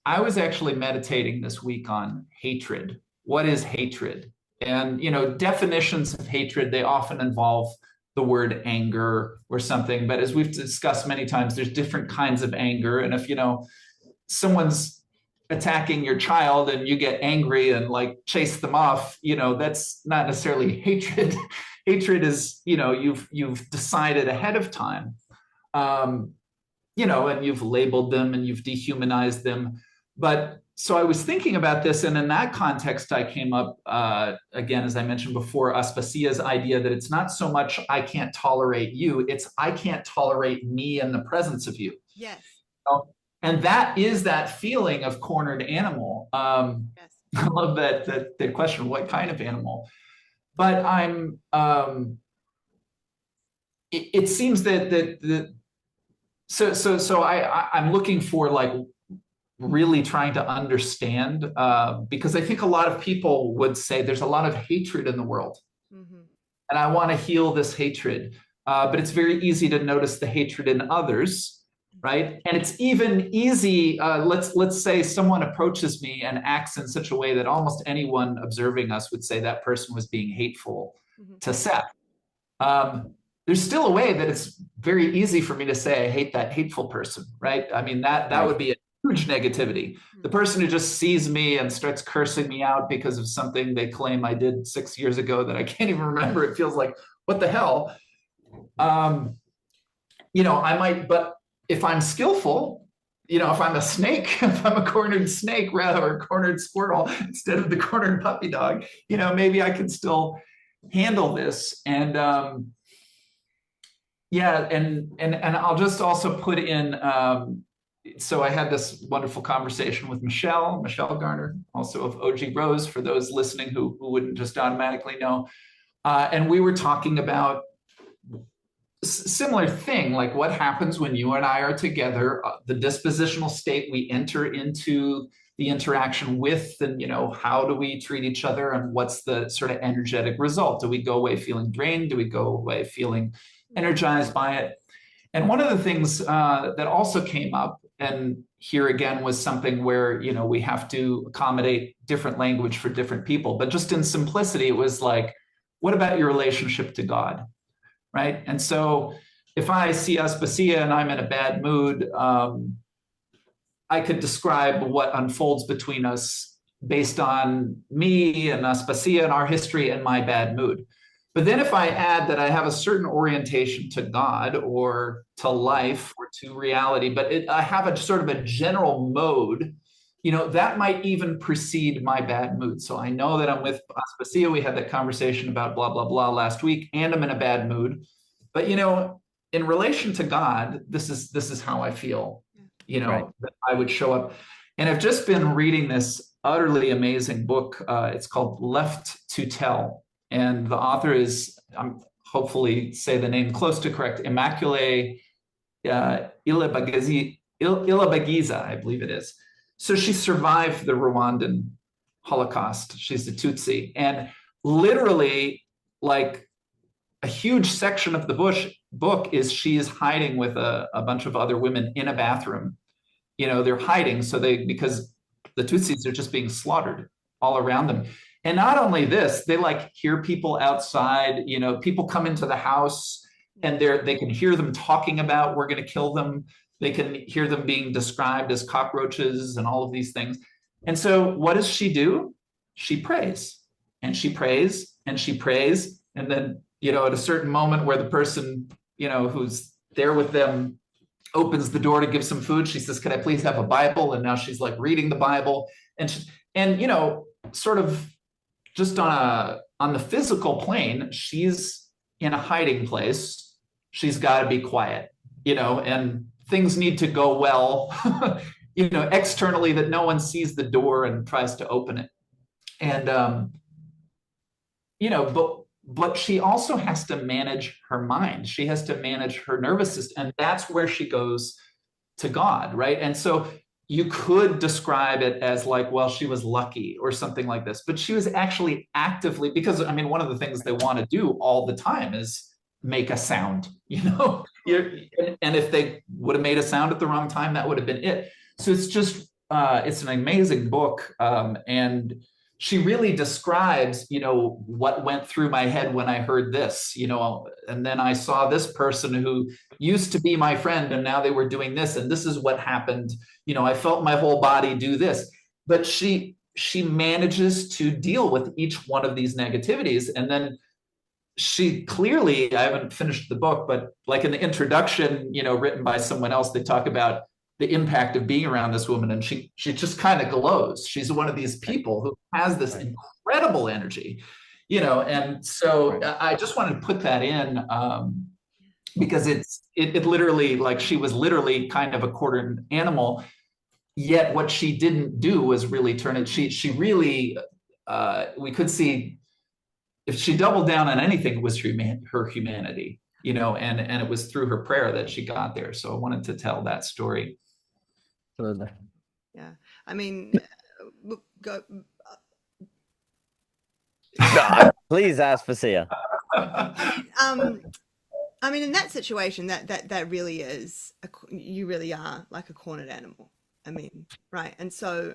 Speaker 1: I was actually meditating this week on hatred. What is hatred? And, definitions of hatred, they often involve the word anger or something. But as we've discussed many times, there's different kinds of anger. And if, someone's attacking your child and you get angry and like chase them off, that's not necessarily hatred. Hatred is, you've decided ahead of time, and you've labeled them and you've dehumanized them. But so I was thinking about this, and in that context, I came up, again, as I mentioned before, Aspasia's idea that it's not so much I can't tolerate you, it's I can't tolerate me in the presence of you.
Speaker 2: Yes.
Speaker 1: And that is that feeling of cornered animal. Yes. I love that question, what kind of animal? But it seems that so I'm looking for like really trying to understand, because I think a lot of people would say there's a lot of hatred in the world, and I want to heal this hatred, but it's very easy to notice the hatred in others, right? And it's even easy, let's say someone approaches me and acts in such a way that almost anyone observing us would say that person was being hateful to Seth. There's still a way that it's very easy for me to say I hate that hateful person, right? I mean, that would be a huge negativity. The person who just sees me and starts cursing me out because of something they claim I did 6 years ago that I can't even remember. It feels like, what the hell? I might, but if I'm skillful, if I'm a snake, if I'm a cornered snake rather, or a cornered squirrel instead of the cornered puppy dog, maybe I can still handle this. And and I'll just also put in, so I had this wonderful conversation with Michelle Garner, also of O.G. Rose, for those listening who wouldn't just automatically know. And we were talking about similar thing, like what happens when you and I are together, the dispositional state we enter into the interaction with, and how do we treat each other, and what's the sort of energetic result? Do we go away feeling drained? Do we go away feeling energized by it? And one of the things that also came up, and here again was something where we have to accommodate different language for different people, but just in simplicity, it was like, what about your relationship to God? Right? And so if I see Aspasia and I'm in a bad mood, I could describe what unfolds between us based on me and Aspasia and our history and my bad mood. But then if I add that I have a certain orientation to God or to life or to reality, but I have a sort of a general mode, that might even precede my bad mood. So I know that I'm with Aspasia. We had that conversation about blah, blah, blah last week, and I'm in a bad mood. But, in relation to God, this is how I feel, right, that I would show up. And I've just been reading this utterly amazing book. It's called Left to Tell. And the author is, hopefully say the name close to correct, Immaculée Ilibagiza, I believe it is. So she survived the Rwandan Holocaust. She's a Tutsi. And literally, like, a huge section of the book is she's hiding with a bunch of other women in a bathroom. They're hiding because the Tutsis are just being slaughtered all around them. And not only this, they like hear people outside, people come into the house and they can hear them talking about, we're going to kill them. They can hear them being described as cockroaches and all of these things. And so what does she do? she prays and she prays and she prays. And then, at a certain moment where the person, who's there with them opens the door to give some food, she says, "Can I please have a Bible?" And now she's like reading the Bible. And sort of just on the physical plane, she's in a hiding place. She's got to be quiet, and things need to go well, externally, that no one sees the door and tries to open it. And, but she also has to manage her mind. She has to manage her nervous system. And that's where she goes to God, right? And so you could describe it as like, well, she was lucky or something like this, but she was actually actively, because one of the things they want to do all the time is make a sound, and if they would have made a sound at the wrong time, that would have been it. So it's just, it's an amazing book. And she really describes, what went through my head when I heard this, and then I saw this person who used to be my friend and now they were doing this, and this is what happened. I felt my whole body do this. But she manages to deal with each one of these negativities. And then she clearly, I haven't finished the book, but like in the introduction, written by someone else, they talk about the impact of being around this woman, and she just kind of glows. She's one of these people who has this incredible energy, and so I just wanted to put that in, because it literally, like, she was literally kind of a quarter animal, yet what she didn't do was really turn it. She really, we could see, if she doubled down on anything, it was her humanity, and it was through her prayer that she got there. So I wanted to tell that story.
Speaker 3: Absolutely.
Speaker 2: Yeah. Go.
Speaker 3: Please, Aspasia.
Speaker 2: In that situation, that really is, you really are like a cornered animal. Right. And so,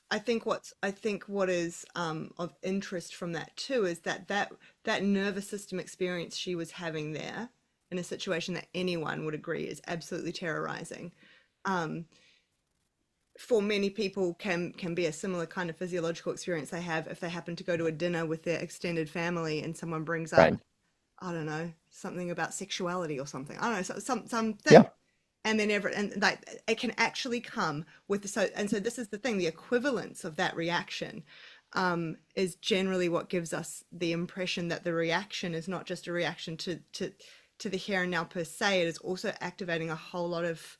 Speaker 2: I think what is of interest from that too is that nervous system experience she was having there, in a situation that anyone would agree is absolutely terrorizing. For many people can be a similar kind of physiological experience they have if they happen to go to a dinner with their extended family and someone brings up, I don't know, something about sexuality or something. I don't know, something.
Speaker 3: Yeah.
Speaker 2: And then like it can actually come with so this is the thing, the equivalence of that reaction is generally what gives us the impression that the reaction is not just a reaction to the here and now per se. It is also activating a whole lot of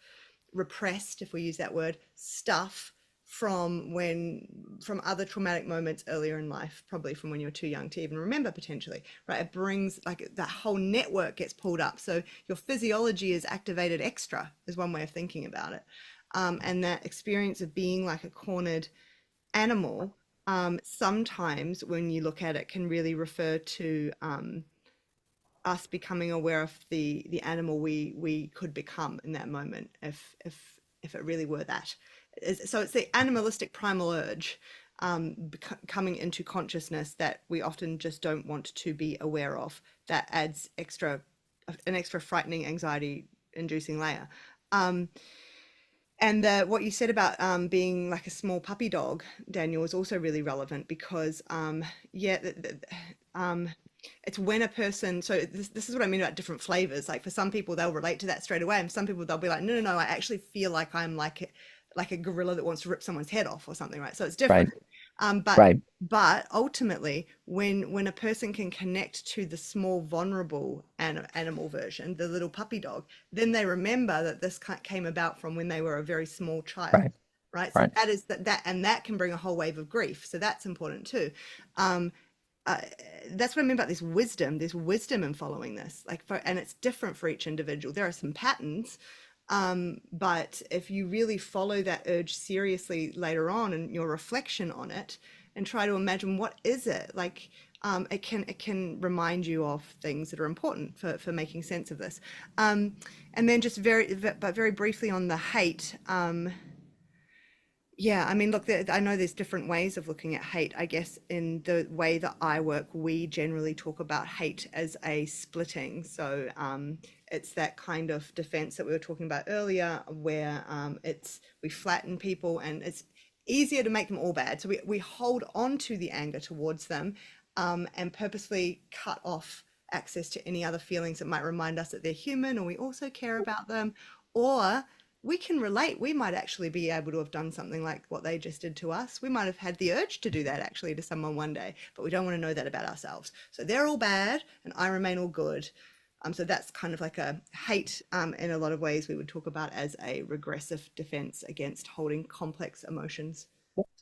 Speaker 2: repressed, if we use that word, stuff from other traumatic moments earlier in life, probably from when you were too young to even remember, potentially, right? It brings, like, that whole network gets pulled up, so your physiology is activated extra, is one way of thinking about it. And that experience of being like a cornered animal, sometimes when you look at it, can really refer to us becoming aware of the animal we could become in that moment, if it really were that. So it's the animalistic primal urge coming into consciousness that we often just don't want to be aware of, that adds an extra frightening, anxiety inducing layer. And what you said about being like a small puppy dog, Daniel, is also really relevant, because it's when a person, so this is what I mean about different flavors. Like, for some people, they'll relate to that straight away, and some people, they'll be like, no, I actually feel like I'm like a gorilla that wants to rip someone's head off or something, right? So it's different. But ultimately, when a person can connect to the small, vulnerable animal version, the little puppy dog, then they remember that this came about from when they were a very small child, right? So that is that, and that can bring a whole wave of grief. So that's important too. That's what I mean about this wisdom in following this, and it's different for each individual. There are some patterns, but if you really follow that urge seriously later on, and your reflection on it, and try to imagine what is it like, it can remind you of things that are important for making sense of this. And then just very briefly on the hate. Yeah, look, I know there's different ways of looking at hate. I guess in the way that I work, we generally talk about hate as a splitting. So it's that kind of defense that we were talking about earlier, where we flatten people, and easier to make them all bad. So we hold on to the anger towards them, and purposely cut off access to any other feelings that might remind us that they're human or we also care about them, or we can relate. We might actually be able to have done something like what they just did to us. We might have had the urge to do that actually to someone one day, but we don't want to know that about ourselves. So they're all bad and I remain all good. So that's kind of like a hate, in a lot of ways we would talk about as a regressive defense against holding complex emotions.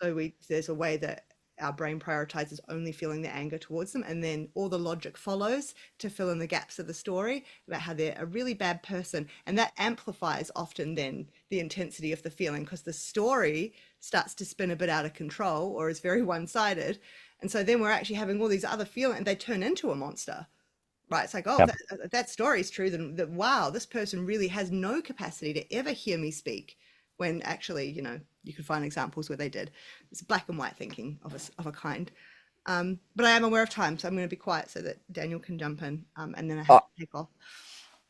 Speaker 2: So there's a way that our brain prioritizes only feeling the anger towards them, and then all the logic follows to fill in the gaps of the story about how they're a really bad person, and that amplifies often then the intensity of the feeling because the story starts to spin a bit out of control or is very one-sided, and so then we're actually having all these other feelings and they turn into a monster. Right, it's like, oh,
Speaker 3: Yep.
Speaker 2: that story is true. That wow, this person really has no capacity to ever hear me speak. When actually, you could find examples where they did. It's black and white thinking of a kind. But I am aware of time, so I'm going to be quiet so that Daniel can jump in, and then I have to take off.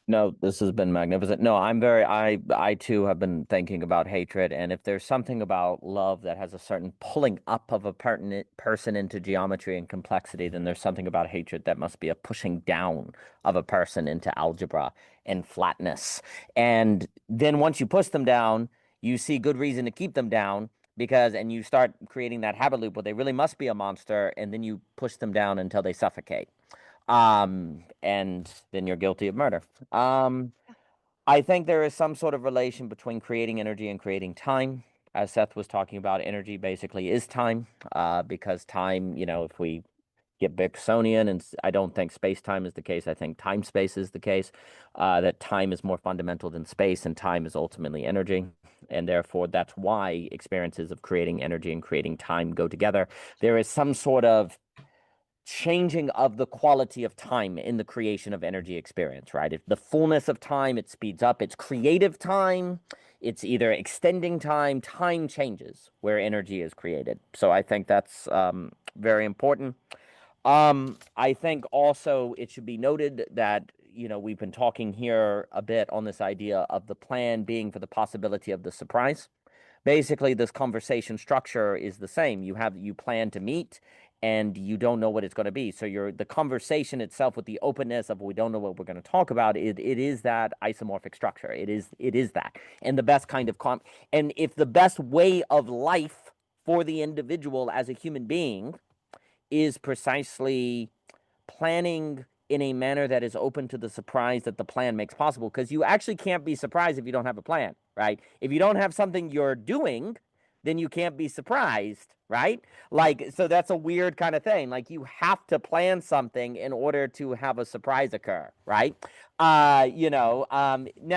Speaker 3: No, this has been magnificent. No, I too have been thinking about hatred. And if there's something about love that has a certain pulling up of a pertinent person into geometry and complexity, then there's something about hatred that must be a pushing down of a person into algebra and flatness. And then once you push them down, you see good reason to keep them down and you start creating that habit loop where they really must be a monster. And then you push them down until they suffocate. And then you're guilty of murder. I think there is some sort of relation between creating energy and creating time. As Seth was talking about, energy basically is time, because time, if we get Bergsonian, and I don't think space-time is the case. I think time-space is the case, that time is more fundamental than space, and time is ultimately energy. And therefore, that's why experiences of creating energy and creating time go together. There is some sort of changing of the quality of time in the creation of energy experience, right? If the fullness of time, it speeds up. It's creative time. It's either extending time. Time changes where energy is created. So I think that's very important. I think also it should be noted that, we've been talking here a bit on this idea of the plan being for the possibility of the surprise. Basically, this conversation structure is the same. You plan to meet and you don't know what it's going to be. So the conversation itself with the openness of we don't know what we're going to talk about, it is that isomorphic structure. It is that. And the best kind of and if the best way of life for the individual as a human being is precisely planning in a manner that is open to the surprise that the plan makes possible, because you actually can't be surprised if you don't have a plan, right? If you don't have something you're doing, then you can't be surprised, right? Like, so that's a weird kind of thing. Like, you have to plan something in order to have a surprise occur, right? Now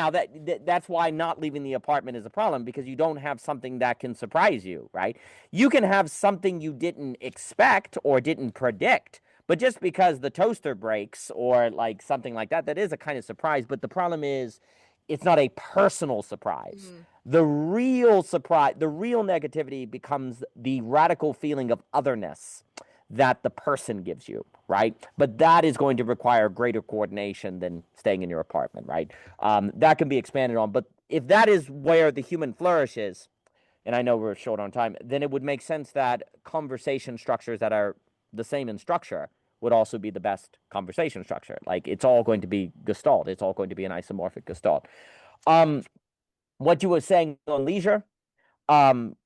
Speaker 3: that's why not leaving the apartment is a problem, because you don't have something that can surprise you, right? You can have something you didn't expect or didn't predict, but just because the toaster breaks or like something like that, that is a kind of surprise. But the problem is, it's not a personal surprise. The real surprise, the real negativity becomes the radical feeling of otherness that the person gives you, right? But that is going to require greater coordination than staying in your apartment, right? That can be expanded on. But if that is where the human flourishes, and I know we're short on time, then it would make sense that conversation structures that are the same in structure would also be the best conversation structure. Like, it's all going to be gestalt. It's all going to be an isomorphic gestalt. What you were saying on leisure,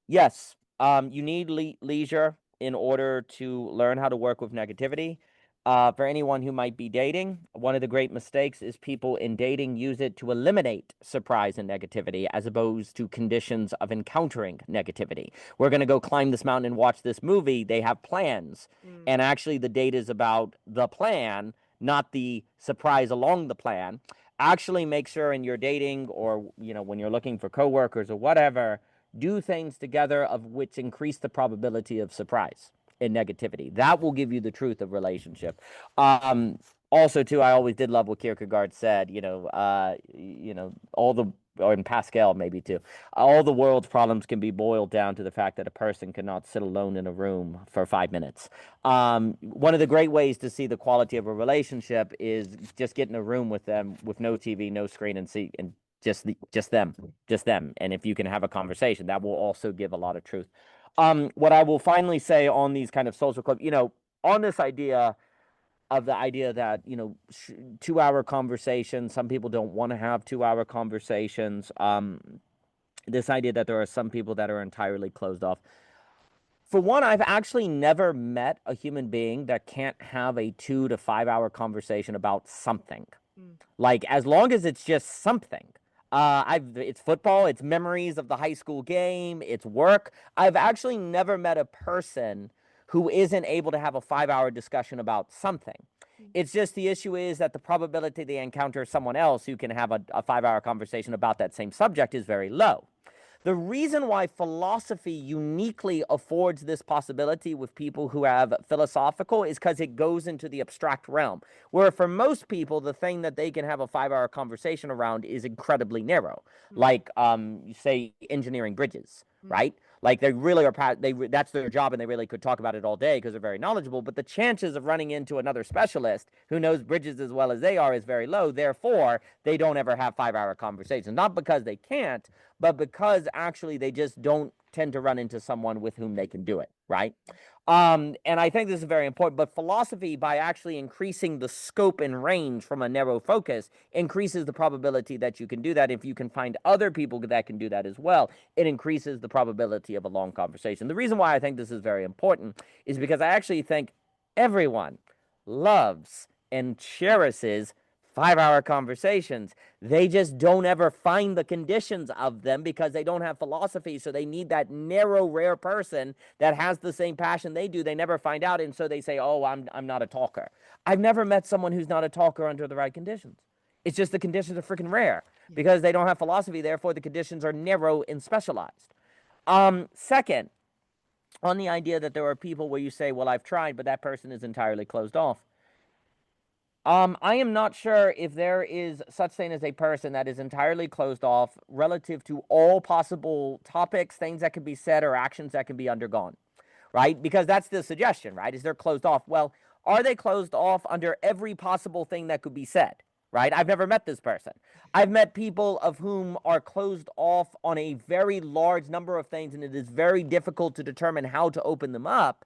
Speaker 3: yes, you need leisure in order to learn how to work with negativity. For anyone who might be dating, one of the great mistakes is people in dating use it to eliminate surprise and negativity as opposed to conditions of encountering negativity. We're going to go climb this mountain and watch this movie. They have plans. And actually, the date is about the plan, not the surprise along the plan. Actually, make sure in your dating or, when you're looking for coworkers or whatever, do things together of which increase the probability of surprise and negativity. That will give you the truth of relationship. Also, too, I always did love what Kierkegaard said. Or in Pascal maybe too, all the world's problems can be boiled down to the fact that a person cannot sit alone in a room for 5 minutes. One of the great ways to see the quality of a relationship is just get in a room with them with no TV, no screen, and just them. And if you can have a conversation, that will also give a lot of truth. What I will finally say on these kind of social clubs, on this idea of the idea that, 2-hour conversations, some people don't want to have 2-hour conversations. This idea that there are some people that are entirely closed off. For one, I've actually never met a human being that can't have a 2 to 5 hour conversation about something. Like, as long as it's just something. It's football, it's memories of the high school game, it's work. I've actually never met a person who isn't able to have a 5-hour discussion about something. It's just the issue is that the probability they encounter someone else who can have a 5-hour conversation about that same subject is very low. The reason why philosophy uniquely affords this possibility with people who have philosophical is because it goes into the abstract realm, where for most people, the thing that they can have a 5-hour conversation around is incredibly narrow, like, you say, engineering bridges, right? Like, they really are, that's their job, and they really could talk about it all day because they're very knowledgeable, but the chances of running into another specialist who knows bridges as well as they are is very low. Therefore, they don't ever have 5-hour conversations, not because they can't, but because actually they just don't tend to run into someone with whom they can do it, right? And I think this is very important, but philosophy, by actually increasing the scope and range from a narrow focus, increases the probability that you can do that. If you can find other people that can do that as well, it increases the probability of a long conversation. The reason why I think this is very important is because I actually think everyone loves and cherishes 5-hour conversations. They just don't ever find the conditions of them because they don't have philosophy. So they need that narrow, rare person that has the same passion they do. They never find out. And so they say, oh, I'm not a talker. I've never met someone who's not a talker under the right conditions. It's just the conditions are freaking rare because they don't have philosophy. Therefore, the conditions are narrow and specialized. Second, on the idea that there are people where you say, well, I've tried, but that person is entirely closed off. I am not sure if there is such thing as a person that is entirely closed off relative to all possible topics, things that can be said, or actions that can be undergone, right? Because that's the suggestion, right? Is they're closed off. Well, are they closed off under every possible thing that could be said, right? I've never met this person. I've met people of whom are closed off on a very large number of things, and it is very difficult to determine how to open them up.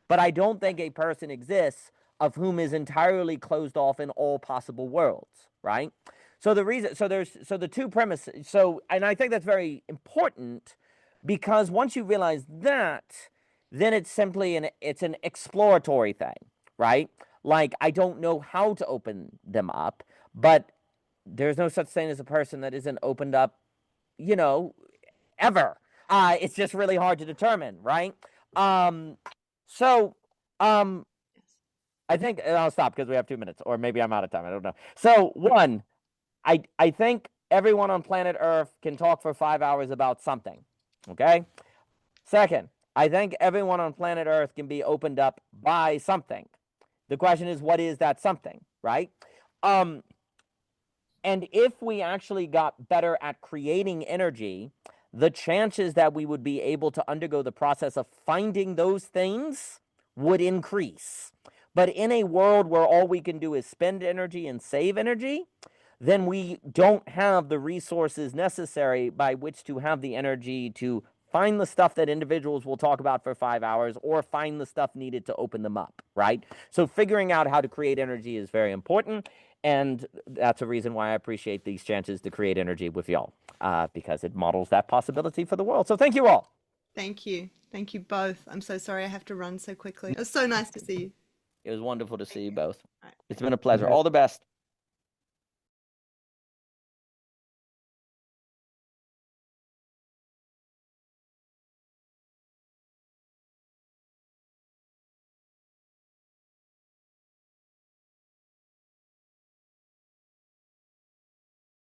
Speaker 3: But I don't think a person exists of whom is entirely closed off in all possible worlds, right? So the two premises, and I think that's very important because once you realize that, then it's simply an exploratory thing, right? Like, I don't know how to open them up, but there's no such thing as a person that isn't opened up, ever. It's just really hard to determine, right? I think I'll stop because we have 2 minutes, or maybe I'm out of time. I don't know. So, one, I think everyone on planet Earth can talk for 5 hours about something. Okay. Second, I think everyone on planet Earth can be opened up by something. The question is, what is that something, right? And if we actually got better at creating energy, the chances that we would be able to undergo the process of finding those things would increase. But in a world where all we can do is spend energy and save energy, then we don't have the resources necessary by which to have the energy to find the stuff that individuals will talk about for 5 hours or find the stuff needed to open them up, right? So figuring out how to create energy is very important. And that's a reason why I appreciate these chances to create energy with y'all, because it models that possibility for the world. So thank you all.
Speaker 2: Thank you. Thank you both. I'm so sorry I have to run so quickly. It was so nice to see you.
Speaker 3: It was wonderful to see you both.
Speaker 2: All right.
Speaker 3: It's been a pleasure. All the best.